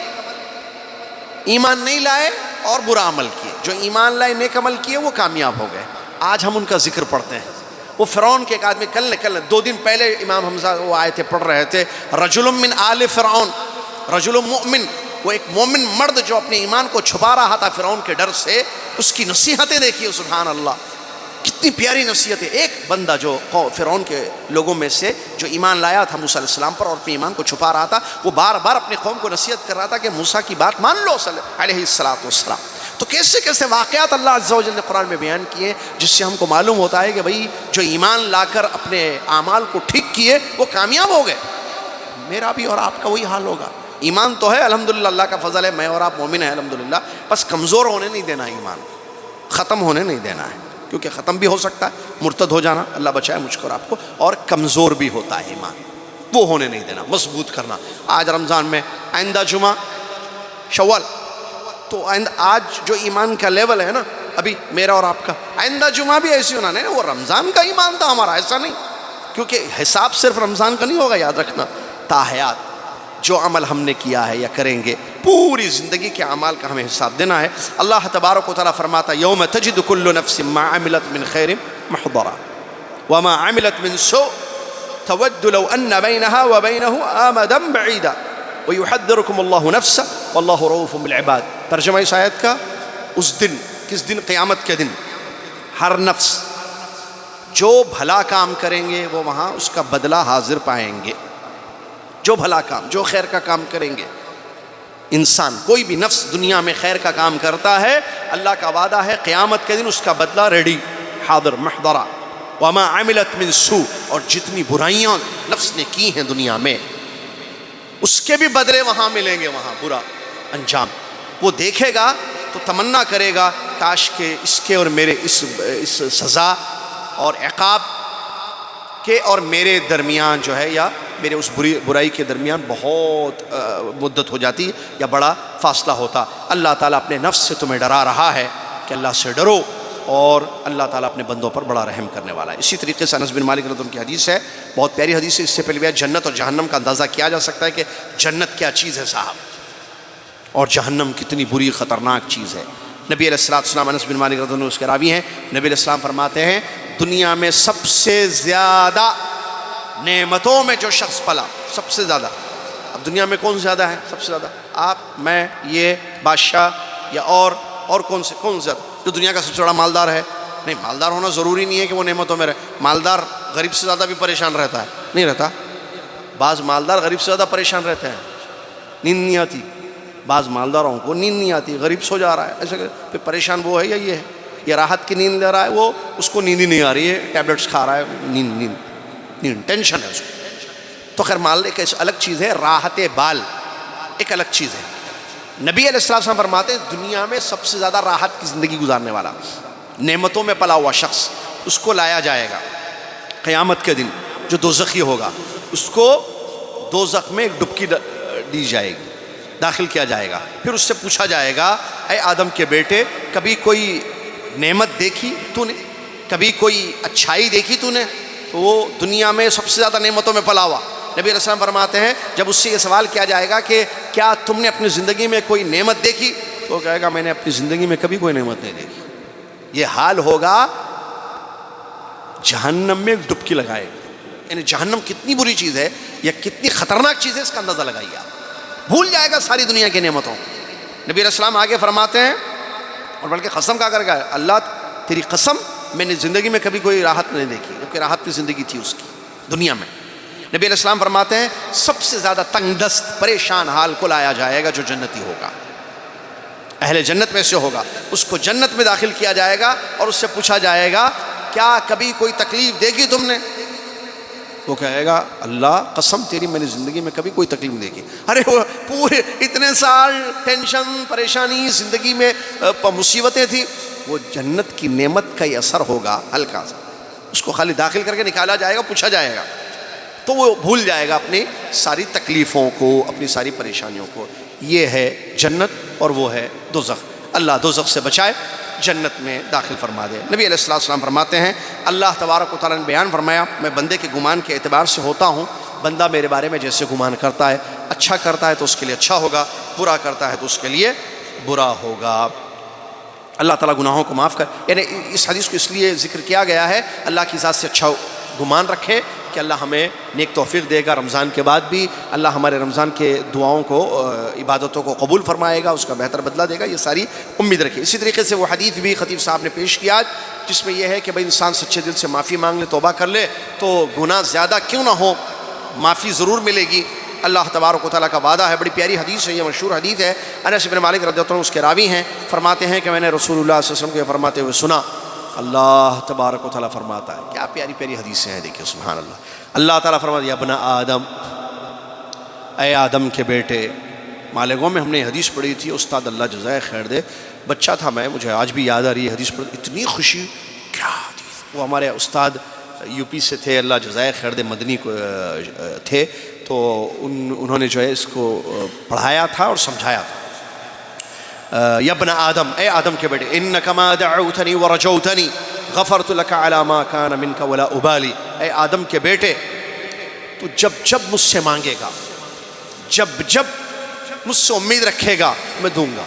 ایمان نہیں لائے اور برا عمل کیے۔ جو ایمان لائے، نیک عمل کیے، وہ کامیاب ہو گئے۔ آج ہم ان کا ذکر پڑھتے ہیں۔ وہ فرعون کے ایک آدمی، کل 2 دن پہلے امام حمزہ وہ آیتیں پڑھ رہے تھے، رجل من آل فرعون، رجل مؤمن، وہ ایک مومن مرد جو اپنے ایمان کو چھپا رہا تھا فرعون کے ڈر سے، اس کی نصیحتیں دیکھیے، سبحان اللہ، کتنی پیاری نصیحت ہے۔ ایک بندہ جو فرعون کے لوگوں میں سے جو ایمان لایا تھا موسیٰ علیہ السلام پر اور اپنے ایمان کو چھپا رہا تھا، وہ بار بار اپنے قوم کو نصیحت کر رہا تھا کہ موسیٰ کی بات مان لو علیہ السلام۔ تو کیسے کیسے واقعات اللہ عز و جل نے قرآن میں بیان کیے، جس سے ہم کو معلوم ہوتا ہے کہ بھئی جو ایمان لا کر اپنے اعمال کو ٹھیک کیے وہ کامیاب ہو گئے۔ میرا بھی اور آپ کا وہی حال ہوگا۔ ایمان تو ہے الحمدللہ، اللہ کا فضل ہے، میں اور آپ مومن ہیں الحمدللہ، بس کمزور ہونے نہیں دینا، ایمان ختم ہونے نہیں دینا ہے، کیونکہ ختم بھی ہو سکتا ہے، مرتد ہو جانا، اللہ بچائے مجھ کو اور آپ کو، اور کمزور بھی ہوتا ہے ایمان، وہ ہونے نہیں دینا، مضبوط کرنا۔ آج رمضان میں، آئندہ جمعہ شوال، تو آج جو ایمان کا لیول ہے نا ابھی میرا اور آپ کا، آئندہ جمعہ بھی ایسی ہونا نہیں، وہ رمضان کا ایمان تھا ہمارا، ایسا نہیں، کیونکہ حساب صرف رمضان کا نہیں ہوگا، یاد رکھنا، تاحیات جو عمل ہم نے کیا ہے یا کریں گے، پوری زندگی کے اعمال کا ہمیں حساب دینا ہے۔ اللہ تبارک و تعالیٰ فرماتا یوم تجد کل نفس ما عملت من خیر محضرا وما عملت من سوء تود لو ان بینها وبینه امدا بعیدا ویحذرکم اللہ نفسہ واللہ رؤوف بالعباد۔ ترجمہ اس آیت کا، اس دن، کس دن؟ قیامت کے دن، ہر نفس جو بھلا کام کریں گے وہ وہاں اس کا بدلہ حاضر پائیں گے۔ جو بھلا کام، جو خیر کا کام کریں گے، انسان کوئی بھی نفس دنیا میں خیر کا کام کرتا ہے، اللہ کا وعدہ ہے قیامت کے دن اس کا بدلہ ریڈی، حاضر محضرہ۔ وما عملت من سوء، اور جتنی برائیاں نفس نے کی ہیں دنیا میں اس کے بھی بدلے وہاں ملیں گے، وہاں برا انجام وہ دیکھے گا تو تمنا کرے گا کاش کہ اس کے اور میرے اس سزا اور عقاب کے اور میرے درمیان جو ہے، یا میرے اس برائی کے درمیان بہت مدت ہو جاتی یا بڑا فاصلہ ہوتا۔ اللہ تعالیٰ اپنے نفس سے تمہیں ڈرا رہا ہے کہ اللہ سے ڈرو، اور اللہ تعالیٰ اپنے بندوں پر بڑا رحم کرنے والا ہے۔ اسی طریقے سے انس بن مالک رضی اللہ عنہ کی حدیث ہے، بہت پیاری حدیث ہے۔ اس سے پہلے جنت اور جہنم کا اندازہ کیا جا سکتا ہے کہ جنت کیا چیز ہے صاحب، اور جہنم کتنی بری خطرناک چیز ہے۔ نبی علیہ السلام، انس بن مالک رضی اللہ عنہ اس کے راوی ہیں، نبی علیہ السلام فرماتے ہیں دنیا میں سب سے زیادہ نعمتوں میں جو شخص پلا، سب سے زیادہ، اب دنیا میں کون زیادہ ہے؟ سب سے زیادہ آپ، میں، یہ بادشاہ، یا اور کون زیادہ؟ جو دنیا کا سب سے بڑا مالدار ہے؟ نہیں، مالدار ہونا ضروری نہیں ہے کہ وہ نعمتوں میں رہے۔ مالدار غریب سے زیادہ بھی پریشان رہتا ہے، نہیں رہتا؟ بعض مالدار غریب سے زیادہ پریشان رہتے ہیں، نیند نہیں آتی، بعض مالداروں کو نیند نہیں آتی، غریب سو جا رہا ہے، ایسے پھر پریشان وہ ہے یا یہ ہے؟ یا راحت کی نیند لے رہا ہے، وہ اس کو نیند ہی نہیں آ رہی ہے، ٹیبلٹس کھا رہا ہے، نیند ٹینشن ہے اس کو۔ تو خیر، مال ایک الگ چیز ہے، راحت بال ایک الگ چیز ہے۔ نبی علیہ السلام فرماتے ہیں دنیا میں سب سے زیادہ راحت کی زندگی گزارنے والا، نعمتوں میں پلا ہوا شخص، اس کو لایا جائے گا قیامت کے دن، جو دوزخی ہوگا، اس کو دوزخ میں ایک ڈبکی دی جائے گی، داخل کیا جائے گا۔ پھر اس سے پوچھا جائے گا اے آدم کے بیٹے، کبھی کوئی نعمت دیکھی تو نے؟ کبھی کوئی اچھائی دیکھی تو نے؟ تو وہ دنیا میں سب سے زیادہ نعمتوں میں پلا ہوا۔ نبی علیہ السلام فرماتے ہیں جب اس سے یہ سوال کیا جائے گا کہ کیا تم نے اپنی زندگی میں کوئی نعمت دیکھی، تو وہ کہے گا میں نے اپنی زندگی میں کبھی کوئی نعمت نہیں دیکھی۔ یہ حال ہوگا جہنم میں ڈبکی لگائے، یعنی جہنم کتنی بری چیز ہے یا کتنی خطرناک چیز ہے، اس کا اندازہ لگائیے آپ۔ بھول جائے گا ساری دنیا کی نعمتوں۔ نبی علیہ السلام آگے فرماتے ہیں، اور بلکہ قسم کھا کر گئے، اللہ تیری قسم میں نے زندگی میں کبھی کوئی راحت نہیں دیکھی، جبکہ راحت کی زندگی تھی اس کی دنیا میں۔ نبی علیہ السلام فرماتے ہیں سب سے زیادہ تنگ دست پریشان حال کو لایا جائے گا جو جنتی ہوگا، اہل جنت میں سے ہوگا، اس کو جنت میں داخل کیا جائے گا اور اس سے پوچھا جائے گا کیا کبھی کوئی تکلیف دیکھی تم نے؟ وہ کہے گا اللہ قسم تیری میں نے زندگی میں کبھی کوئی تکلیف نہیں دیکھی۔ ارے وہ پورے اتنے سال ٹینشن، پریشانی، زندگی میں مصیبتیں تھیں، وہ جنت کی نعمت کا ہی اثر ہوگا ہلکا سا، اس کو خالی داخل کر کے نکالا جائے گا، پوچھا جائے گا تو وہ بھول جائے گا اپنی ساری تکلیفوں کو، اپنی ساری پریشانیوں کو۔ یہ ہے جنت اور وہ ہے دوزخ۔ اللہ دوزخ سے بچائے، جنت میں داخل فرما دے۔ نبی علیہ السلام فرماتے ہیں اللہ تبارک و تعالیٰ نے بیان فرمایا میں بندے کے گمان کے اعتبار سے ہوتا ہوں، بندہ میرے بارے میں جیسے گمان کرتا ہے، اچھا کرتا ہے تو اس کے لیے اچھا ہوگا، برا کرتا ہے تو اس کے لیے برا ہوگا۔ اللہ تعالیٰ گناہوں کو معاف کر، یعنی اس حدیث کو اس لیے ذکر کیا گیا ہے اللہ کی ذات سے اچھا گمان رکھے کہ اللہ ہمیں نیک توفیق دے گا، رمضان کے بعد بھی اللہ ہمارے رمضان کے دعاؤں کو، عبادتوں کو قبول فرمائے گا، اس کا بہتر بدلہ دے گا، یہ ساری امید رکھے۔ اسی طریقے سے وہ حدیث بھی خطیب صاحب نے پیش کیا جس میں یہ ہے کہ بھائی انسان سچے دل سے معافی مانگ لے، توبہ کر لے تو گناہ زیادہ کیوں نہ ہو معافی ضرور ملے گی، اللہ تبارک و تعالیٰ کا وعدہ ہے۔ بڑی پیاری حدیث ہے، یہ مشہور حدیث ہے، انس بن مالک رضی اللہ عنہ اس کے راوی ہیں، فرماتے ہیں کہ میں نے رسول اللہ صلی اللہ علیہ وسلم کو یہ فرماتے ہوئے سنا، اللہ تبارک و تعالیٰ فرماتا ہے، کیا پیاری پیاری حدیثیں ہیں، دیکھیں سبحان اللہ۔ اللہ تعالیٰ فرماتا ہے یا ابن آدم، اے آدم کے بیٹے، مالگوں میں ہم نے حدیث پڑھی تھی، استاد اللہ جزائے خیر دے، بچہ تھا میں، مجھے آج بھی یاد آ رہی ہے حدیث پڑھ، اتنی خوشی، کیا حدیث۔ وہ ہمارے استاد یو پی سے تھے، اللہ جزائے خیر دے، مدنی کو تھے، تو انہوں نے جو ہے اس کو پڑھایا تھا اور سمجھایا تھا۔ یا ابن آدم، اے آدم کے بیٹے، انک ما دعوتنی ورجوتنی غفرت لک علی ما کان منک ولا ابالی، اے آدم کے بیٹے تو جب جب مجھ سے مانگے گا، جب جب مجھ سے امید رکھے گا میں دوں گا،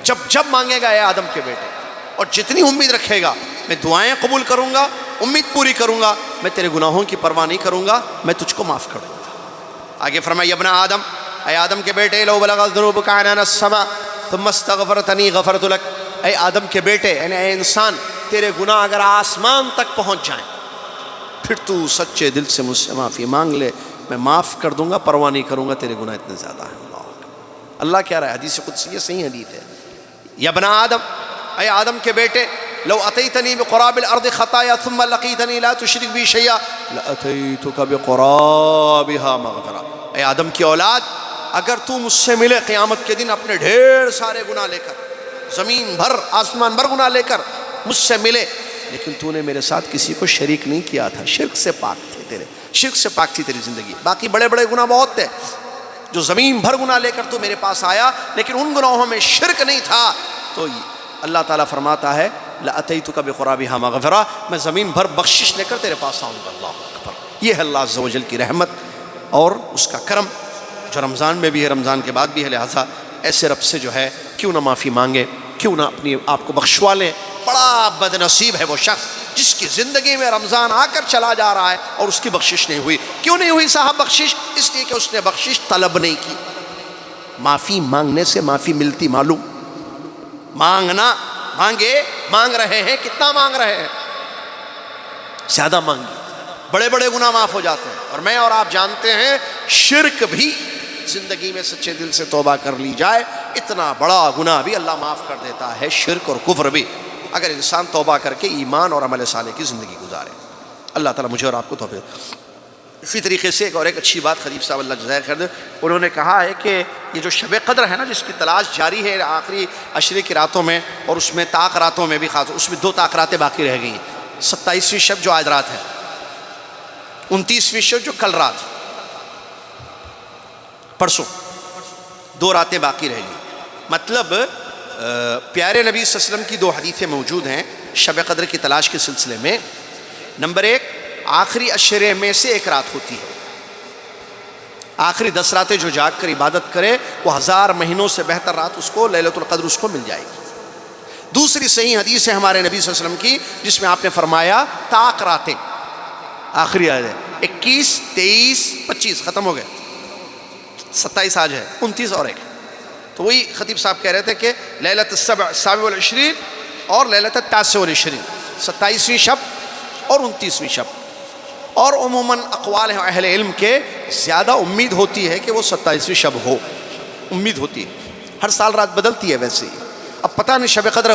جب جب مانگے گا اے آدم کے بیٹے، اور جتنی امید رکھے گا میں دعائیں قبول کروں گا، امید پوری کروں گا، میں تیرے گناہوں کی پرواہ نہیں کروں گا، میں تجھ کو معاف کر دوں گا۔ آگے فرمایا ابن آدم، اے آدم کے بیٹے، لو بلغت ذنوبک عنان السماء ثم استغفرتنی غفرت لک، اے آدم کے بیٹے یعنی اے انسان، تیرے گناہ اگر آسمان تک پہنچ جائیں پھر تو سچے دل سے مجھ سے معافی مانگ لے، میں معاف کر دوں گا، پرواہ نہیں کروں گا، تیرے گناہ اتنے زیادہ ہیں۔ اللہ کہہ رہا ہے، حدیث قدسی ہے، صحیح حدیث ہے، یا ابن آدم، اے آدم کے بیٹے، لو اتیتنی بقراب الارض خطایا ثم لقیتنی لا تشرک بی شیئا لاتیتک بقرابها مغفرہ، اے آدم کی اولاد، اگر تو مجھ سے ملے قیامت کے دن اپنے ڈھیر سارے گناہ لے کر، زمین بھر آسمان بھر گناہ لے کر مجھ سے ملے، لیکن تو نے میرے ساتھ کسی کو شریک نہیں کیا تھا، شرک سے پاک تھے تیرے، شرک سے پاک تھی تیری زندگی، باقی بڑے بڑے گناہ بہت تھے، جو زمین بھر گناہ لے کر تو میرے پاس آیا لیکن ان گناہوں میں شرک نہیں تھا، تو اللہ تعالیٰ فرماتا ہے لَأَتَيْتُكَ بِقُرَابِهَا مَغْفِرَةً، میں زمین بھر بخشش لے کر تیرے پاس آؤں گا۔ اللہ اکبر، یہ ہے اللہ عز و جل کی رحمت اور اس کا کرم جو رمضان میں بھی ہے، رمضان کے بعد بھی ہے، لہٰذا ایسے رب سے جو ہے کیوں نہ معافی مانگے، کیوں نہ اپنی آپ کو بخشوا لیں۔ بڑا بد نصیب ہے وہ شخص جس کی زندگی میں رمضان آ کر چلا جا رہا ہے اور اس کی بخشش نہیں ہوئی۔ کیوں نہیں ہوئی صاحب بخشش؟ اس لیے کہ اس نے بخشش طلب نہیں کی۔ معافی مانگنے سے معافی ملتی معلوم؟ مانگنا، مانگ رہے ہیں، کتنا مانگ رہے ہیں؟ زیادہ مانگیے، بڑے بڑے گناہ معاف ہو جاتے ہیں، اور میں اور آپ جانتے ہیں شرک بھی زندگی میں سچے دل سے توبہ کر لی جائے اتنا بڑا گناہ بھی اللہ معاف کر دیتا ہے، شرک اور کفر بھی، اگر انسان توبہ کر کے ایمان اور عمل صالح کی زندگی گزارے۔ اللہ تعالیٰ مجھے اور آپ کو توفیق۔ اسی طریقے سے ایک اچھی بات خطیب صاحب اللہ جزائر خیر دے، انہوں نے کہا ہے کہ یہ جو شب قدر ہے نا، جس کی تلاش جاری ہے آخری عشرے کی راتوں میں، اور اس میں طاق راتوں میں بھی خاص، اس میں 2 طاق راتیں باقی رہ گئی ہیں، 27ویں شب جو آج رات ہے، 29ویں شب جو کل رات، پرسوں 2 راتیں باقی رہ گئی۔ مطلب پیارے نبی صلی اللہ علیہ وسلم کی 2 حدیثیں موجود ہیں شب قدر کی تلاش کے سلسلے میں۔ نمبر 1، آخری عشرے میں سے ایک رات ہوتی ہے، آخری 10 راتیں جو جاگ کر عبادت کرے وہ 1000 مہینوں سے بہتر رات اس کو لیلۃ القدر اس کو مل جائے گی۔ دوسری صحیح حدیث ہے ہمارے نبی صلی اللہ علیہ وسلم کی، جس میں آپ نے فرمایا طاق راتیں، آخری آیت ہے 21، 23، 25 ختم ہو گئے، 27 آج ہے، 29 اور 1۔ تو وہی خطیب صاحب کہہ رہے تھے کہ لیلۃ السابع والعشرین اور لیلۃ التاسع والعشرین، 27ویں شب اور 29ویں شب۔ اور عموماً اقوال ہیں اہل علم کے، زیادہ امید ہوتی ہے کہ وہ 27ویں شب ہو، امید ہوتی ہے، ہر سال رات بدلتی ہے ویسے ہی، اب پتہ نہیں شب قدر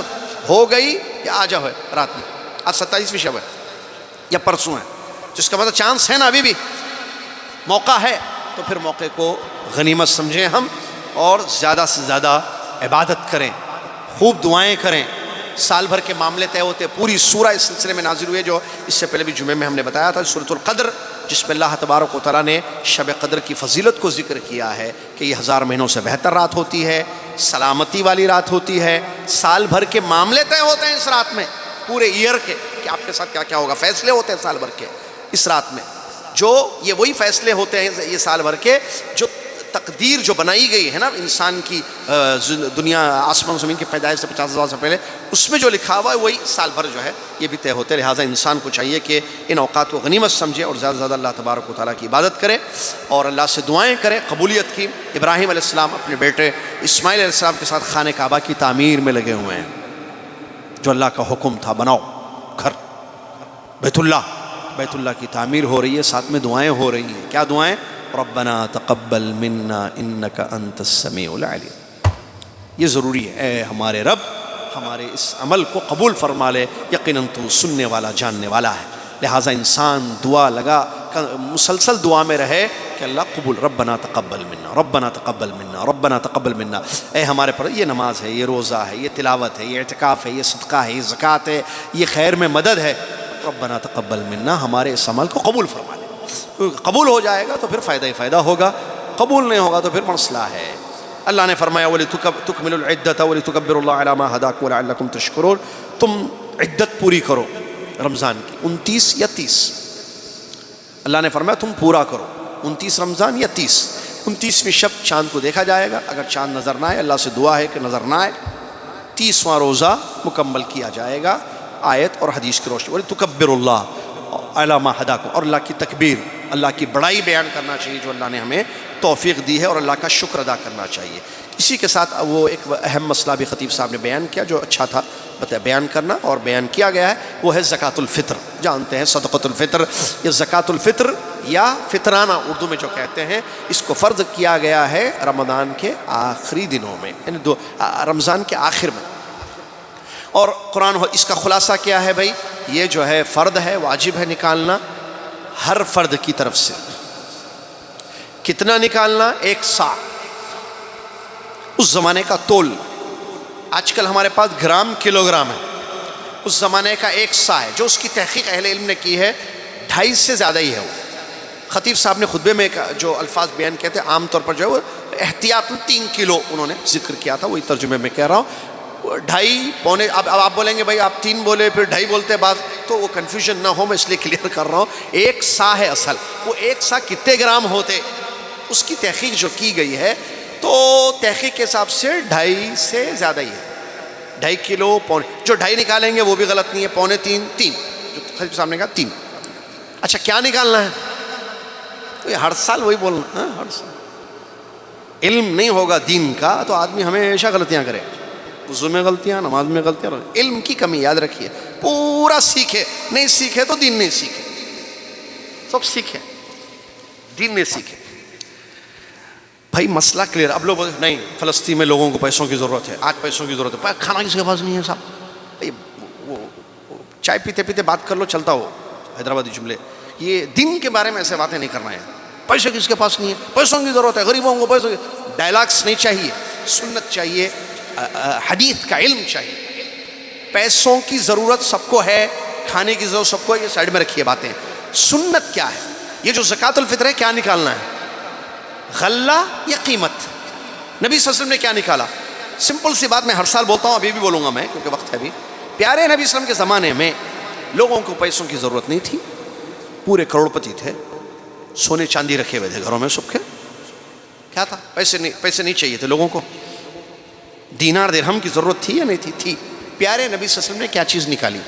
ہو گئی یا آج ہے رات میں، آج 27ویں شب ہے یا پرسوں ہے، جس کا مطلب چانس ہے نا، ابھی بھی موقع ہے، تو پھر موقع کو غنیمت سمجھیں ہم، اور زیادہ سے زیادہ عبادت کریں، خوب دعائیں کریں۔ سال بھر کے معاملے طے ہوتے، پوری سورہ اس سلسلے میں نازل ہوئے، جو اس سے پہلے بھی جمعے میں ہم نے بتایا تھا، سورۃ القدر، جس میں اللہ تبارک و تعالیٰ نے شب قدر کی فضیلت کو ذکر کیا ہے کہ یہ 1000 مہینوں سے بہتر رات ہوتی ہے، سلامتی والی رات ہوتی ہے، سال بھر کے معاملے طے ہوتے ہیں اس رات میں، پورے ایئر کے کہ آپ کے ساتھ کیا کیا ہوگا، فیصلے ہوتے ہیں سال بھر کے اس رات میں، جو یہ وہی فیصلے ہوتے ہیں یہ سال بھر کے جو تقدیر جو بنائی گئی ہے نا انسان کی، دنیا آسمان زمین کی پیدائش سے 50,000 سے پہلے، اس میں جو لکھا ہوا ہے وہی سال بھر جو ہے یہ بھی طے ہوتے ہیں۔ لہٰذا انسان کو چاہیے کہ ان اوقات کو غنیمت سمجھے اور زیادہ سے زیادہ اللہ تبارک و تعالیٰ کی عبادت کرے اور اللہ سے دعائیں کرے قبولیت کی۔ ابراہیم علیہ السلام اپنے بیٹے اسماعیل علیہ السلام کے ساتھ خانہ کعبہ کی تعمیر میں لگے ہوئے ہیں، جو اللہ کا حکم تھا، بناؤ گھر، بیت اللہ کی تعمیر ہو رہی ہے، ساتھ میں دعائیں ہو رہی ہیں۔ کیا دعائیں؟ ربنا تقبل منا انک انت السمیع العلیم۔ یہ ضروری ہے، اے ہمارے رب ہمارے اس عمل کو قبول فرما لے، یقیناً تو سننے والا جاننے والا ہے۔ لہٰذا انسان دعا لگا مسلسل دعا میں رہے کہ اللہ قبول، ربنا تقبل منا، ربنا تقبل منا، ربنا تقبل منا، اے ہمارے پر یہ نماز ہے، یہ روزہ ہے، یہ تلاوت ہے، یہ اعتکاف ہے، یہ صدقہ ہے، یہ زکوٰۃ ہے، یہ خیر میں مدد ہے، ربنا تقبل منا، ہمارے اس عمل کو قبول فرما لے۔ قبول ہو جائے گا تو پھر فائدہ ہی فائدہ ہوگا، قبول نہیں ہوگا تو پھر مسئلہ ہے۔ اللہ نے فرمایا وَلِتُكْمِلُوا الْعِدَّةَ وَلِتُكَبِّرُوا اللَّهَ عَلَى مَا هَدَاكُمْ وَلَعَلَّكُمْ تَشْكُرُونَ۔ تم عدت پوری کرو رمضان کی، 29 یا 30، اللہ نے فرمایا تم پورا کرو 29 رمضان یا 30، 29ویں شب چاند کو دیکھا جائے گا، اگر چاند نظر نہ آئے اللہ سے دعا ہے کہ نظر نہ آئے، 30واں روزہ مکمل کیا جائے گا آیت اور حدیث کی روشنی، وَلِتُكَبِّرُوا اللَّهَ عَلَىٰ مَا هَدَاكُمْ، اور اللہ کی تکبیر، اللہ کی بڑائی بیان کرنا چاہیے جو اللہ نے ہمیں توفیق دی ہے، اور اللہ کا شکر ادا کرنا چاہیے۔ اسی کے ساتھ وہ ایک اہم مسئلہ بھی خطیب صاحب نے بیان کیا جو اچھا تھا بیان کرنا اور بیان کیا گیا ہے، وہ ہے زکوٰۃ الفطر۔ جانتے ہیں صدقۃ الفطر، یہ زکوٰۃ الفطر یا فطرانہ اردو میں جو کہتے ہیں، اس کو فرض کیا گیا ہے رمضان کے آخری دنوں میں، یعنی رمضان کے آخر میں۔ اور قرآن اس کا خلاصہ کیا ہے بھائی؟ یہ جو ہے فرض ہے، واجب ہے نکالنا ہر فرد کی طرف سے۔ کتنا نکالنا؟ 1 سا، اس زمانے کا تول۔ آج کل ہمارے پاس گرام کلو گرام ہے، اس زمانے کا 1 سا ہے، جو اس کی تحقیق اہل علم نے کی ہے 2.5 سے زیادہ ہی ہے وہ۔ خطیب صاحب نے خطبے میں جو الفاظ بیان کہتے ہیں عام طور پر جو ہے وہ احتیاطاً 3 کلو انہوں نے ذکر کیا تھا، وہی ترجمے میں کہہ رہا ہوں، 2.5 پونے۔ اب آپ بولیں گے بھائی آپ 3 بولے پھر 2.5 بولتے بعد، تو وہ کنفیوژن نہ ہو میں اس لیے کلیئر کر رہا ہوں۔ 1 سا ہے اصل، وہ 1 سا کتنے گرام ہوتے اس کی تحقیق جو کی گئی ہے، تو تحقیق کے حساب سے 2.5 سے زیادہ ہی ہے، 2.5 کلو پونے۔ جو 2.5 نکالیں گے وہ بھی غلط نہیں ہے، پونے 3 جو خطیب صاحب نے کہا 3۔ اچھا کیا نکالنا ہے؟ تو یہ ہر سال وہی بولنا، ہر سال علم نہیں ہوگا دین کا تو آدمی ہمیشہ غلطیاں کرے، وضو میں غلطیاں، نماز میں غلطیاں۔ علم کی کمی یاد رکھیے، پورا سیکھے، نہیں سیکھے تو دین نہیں سیکھے، سب سیکھے دین نہیں سیکھے۔ بھائی مسئلہ کلیئر۔ اب لوگ نہیں فلسطین میں لوگوں کو پیسوں کی ضرورت ہے، آج پیسوں کی ضرورت ہے، کھانا کسی کے پاس نہیں ہے صاحب، وہ چائے پیتے پیتے بات کر لو، چلتا ہو حیدرآبادی جملے۔ یہ دین کے بارے میں ایسے باتیں نہیں کرنا ہے، پیسے کس کے پاس نہیں ہے، پیسوں کی ضرورت ہے، غریبوں کو پیسوں کی، ڈائلاگس نہیں چاہیے، سنت چاہیے، حدیث کا علم چاہیے۔ پیسوں کی ضرورت سب کو ہے، کھانے کی ضرورت سب کو ہے، یہ سائڈ میں رکھیے باتیں۔ سنت کیا ہے؟ یہ جو زکوٰۃ الفطر ہے کیا نکالنا ہے؟ غلہ یا قیمت؟ نبی صلی اللہ علیہ وسلم نے کیا نکالا؟ سمپل سی بات میں ہر سال بولتا ہوں، ابھی بھی بولوں گا میں کیونکہ وقت ہے ابھی۔ پیارے نبی صلی اللہ علیہ وسلم کے زمانے میں لوگوں کو پیسوں کی ضرورت نہیں تھی، پورے کروڑپتی تھے، سونے چاندی رکھے ہوئے تھے گھروں میں سب کے۔ کیا تھا؟ پیسے نہیں چاہیے تھے لوگوں کو۔ دینار درہم کی ضرورت تھی یا نہیں تھی؟ تھی۔ پیارے نبی صلی اللہ علیہ وسلم نے کیا چیز نکالی؟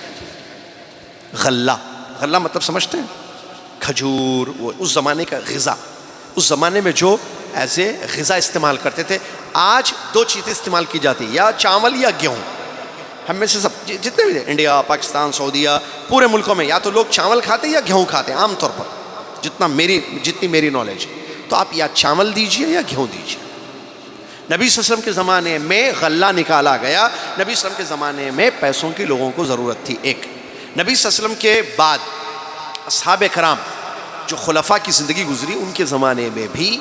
غلہ۔ غلہ مطلب سمجھتے ہیں؟ کھجور، وہ اس زمانے کا غذا، اس زمانے میں جو ایز اے غذا استعمال کرتے تھے۔ آج 2 چیزیں استعمال کی جاتی ہیں، یا چاول یا گیہوں۔ ہم میں سے سب جتنے بھی انڈیا، پاکستان، سعودیہ، پورے ملکوں میں یا تو لوگ چاول کھاتے ہیں یا گیہوں کھاتے ہیں عام طور پر، جتنی میری نالج۔ تو آپ یا چاول دیجئے یا گیہوں دیجئے۔ نبی صلی اللہ علیہ وسلم کے زمانے میں غلہ نکالا گیا۔ نبی صلی اللہ علیہ وسلم کے زمانے میں پیسوں کی لوگوں کو ضرورت تھی۔ ایک نبی صلی اللہ علیہ وسلم کے بعد اصحاب کرام جو خلفاء کی زندگی گزری، ان کے زمانے میں بھی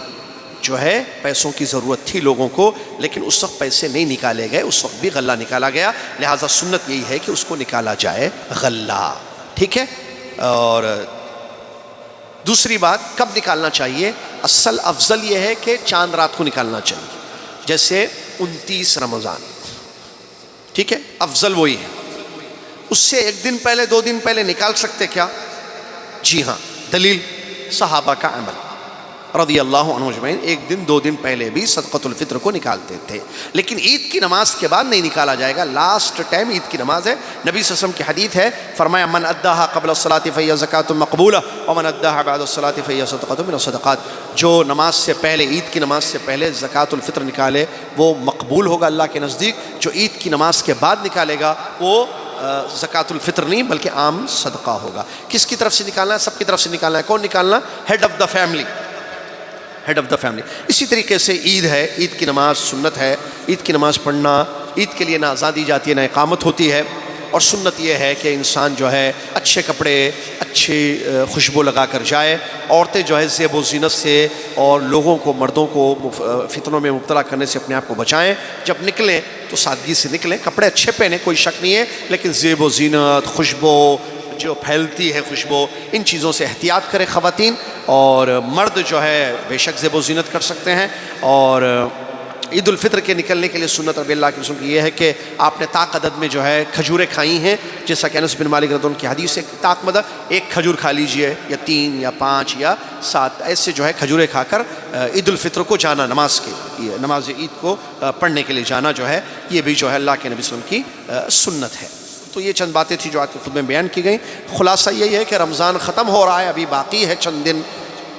جو ہے پیسوں کی ضرورت تھی لوگوں کو، لیکن اس وقت پیسے نہیں نکالے گئے، اس وقت بھی غلہ نکالا گیا۔ لہٰذا سنت یہی ہے کہ اس کو نکالا جائے غلہ، ٹھیک ہے۔ اور دوسری بات کب نکالنا چاہیے؟ اصل افضل یہ ہے کہ چاند رات کو نکالنا چاہیے، جیسے 29 رمضان، ٹھیک ہے، افضل وہی ہے۔ اس سے 1 دن پہلے 2 دن پہلے نکال سکتے کیا؟ جی ہاں، دلیل صحابہ کا عمل رضی اللہ عنہ اجمعین 1 دن 2 دن پہلے بھی صدقۃ الفطر کو نکالتے تھے، لیکن عید کی نماز کے بعد نہیں نکالا جائے گا۔ لاسٹ ٹائم عید کی نماز ہے۔ نبی صلی اللہ علیہ وسلم کی حدیث ہے، فرمایا من اداها قبل الصلاۃ فہی زکوۃ مقبولہ ومن اداها بعد الصلاۃ فہی صدقۃ من الصدقات۔ جو نماز سے پہلے، عید کی نماز سے پہلے زکوۃ الفطر نکالے وہ مقبول ہوگا اللہ کے نزدیک، جو عید کی نماز کے بعد نکالے گا وہ زکوٰۃ الفطر نہیں بلکہ عام صدقہ ہوگا۔ کس کی طرف سے نکالنا ہے؟ سب کی طرف سے نکالنا ہے۔ کون نکالنا؟ Head of the family, head of the family. اسی طریقے سے عید ہے، عید کی نماز سنت ہے، عید کی نماز پڑھنا، عید کے لیے نہ آزادی جاتی ہے نہ اقامت ہوتی ہے، اور سنت یہ ہے کہ انسان جو ہے اچھے کپڑے، اچھی خوشبو لگا کر جائے۔ عورتیں جو ہے زیب و زینت سے اور لوگوں کو، مردوں کو فتنوں میں مبتلا کرنے سے اپنے آپ کو بچائیں۔ جب نکلیں تو سادگی سے نکلیں، کپڑے اچھے پہنیں، کوئی شک نہیں ہے، لیکن زیب و زینت، خوشبو جو پھیلتی ہے خوشبو، ان چیزوں سے احتیاط کریں خواتین۔ اور مرد جو ہے بے شک زیب و زینت کر سکتے ہیں، اور عید الفطر کے نکلنے کے لیے سنت ربی اللہ کے رسول کی یہ ہے کہ آپ نے طاق عدد میں جو ہے کھجوریں کھائی ہیں، جیسا کہ انس بن مالک رضی اللہ عنہ کی حدیث ہے، طاق مدد ایک کھجور کھا لیجئے یا 3 یا 5 یا 7 ایسے جو ہے کھجوریں کھا کر عید الفطر کو جانا، نماز عید کو پڑھنے کے لیے جانا جو ہے یہ بھی جو ہے اللہ کے نبی صلی اللہ علیہ وسلم کی سنت ہے۔ تو یہ چند باتیں تھیں جو آج کے خطبے میں بیان کی گئیں۔ خلاصہ یہی ہے کہ رمضان ختم ہو رہا ہے، ابھی باقی ہے چند دن،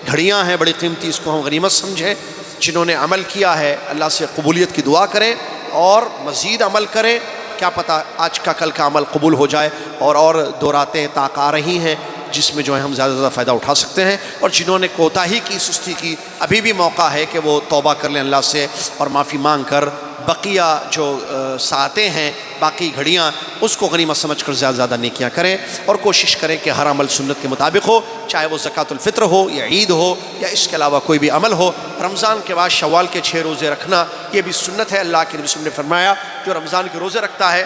گھڑیاں ہیں بڑی قیمتی، اس کو ہم غنیمت سمجھیں۔ جنہوں نے عمل کیا ہے اللہ سے قبولیت کی دعا کریں اور مزید عمل کریں، کیا پتہ آج کا کل کا عمل قبول ہو جائے، اور 2 راتیں طاق آ رہی ہیں جس میں جو ہے ہم زیادہ سے زیادہ فائدہ اٹھا سکتے ہیں۔ اور جنہوں نے کوتاہی کی، سستی کی، ابھی بھی موقع ہے کہ وہ توبہ کر لیں اللہ سے اور معافی مانگ کر بقیہ جو ساعتیں ہیں، باقی گھڑیاں، اس کو غنیمت سمجھ کر زیادہ زیادہ نیکیاں کریں اور کوشش کریں کہ ہر عمل سنت کے مطابق ہو، چاہے وہ زکوٰۃ الفطر ہو یا عید ہو یا اس کے علاوہ کوئی بھی عمل ہو۔ رمضان کے بعد شوال کے 6 روزے رکھنا یہ بھی سنت ہے۔ اللہ کے نبی صلی اللہ علیہ وسلم نے فرمایا جو رمضان کے روزے رکھتا ہے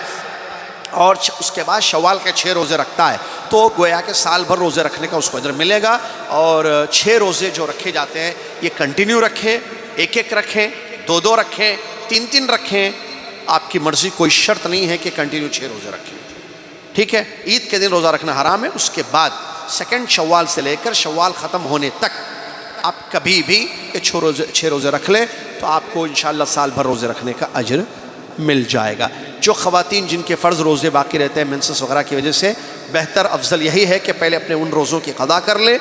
اور اس کے بعد شوال کے 6 روزے رکھتا ہے تو گویا کہ سال بھر روزے رکھنے کا اس کو اجر ملے گا۔ اور 6 روزے جو رکھے جاتے ہیں یہ کنٹینیو رکھیں، ایک رکھیں، 2 رکھیں، 3 رکھیں، آپ کی مرضی، کوئی شرط نہیں ہے کہ کنٹینیو 6 روزے رکھیں، ٹھیک ہے۔ عید کے دن روزہ رکھنا حرام ہے، اس کے بعد 2 شوال سے لے کر شوال ختم ہونے تک آپ کبھی بھی یہ 6 روزے رکھ لیں تو آپ کو انشاءاللہ سال بھر روزے رکھنے کا اجر مل جائے گا۔ جو خواتین جن کے فرض روزے باقی رہتے ہیں مینسس وغیرہ کی وجہ سے، بہتر افضل یہی ہے کہ پہلے اپنے ان روزوں کی قضا کر لیں،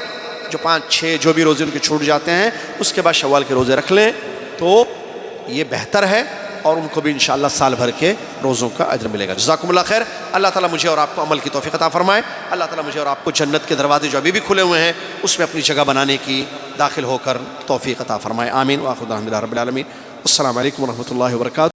جو 5-6 جو بھی روزے ان کے چھوٹ جاتے ہیں، اس کے بعد شوال کے روزے رکھ لیں تو یہ بہتر ہے اور ان کو بھی انشاءاللہ سال بھر کے روزوں کا اجر ملے گا۔ جزاکم اللہ خیر۔ اللہ تعالیٰ مجھے اور آپ کو عمل کی توفیق عطا فرمائے۔ اللہ تعالیٰ مجھے اور آپ کو جنت کے دروازے جو ابھی بھی کھلے ہوئے ہیں اس میں اپنی جگہ بنانے کی، داخل ہو کر توفیق عطا فرمائے۔ آمین۔ وآخر دعوانا الحمدللہ رب العالمین۔ السلام علیکم ورحمۃ اللہ وبرکاتہ۔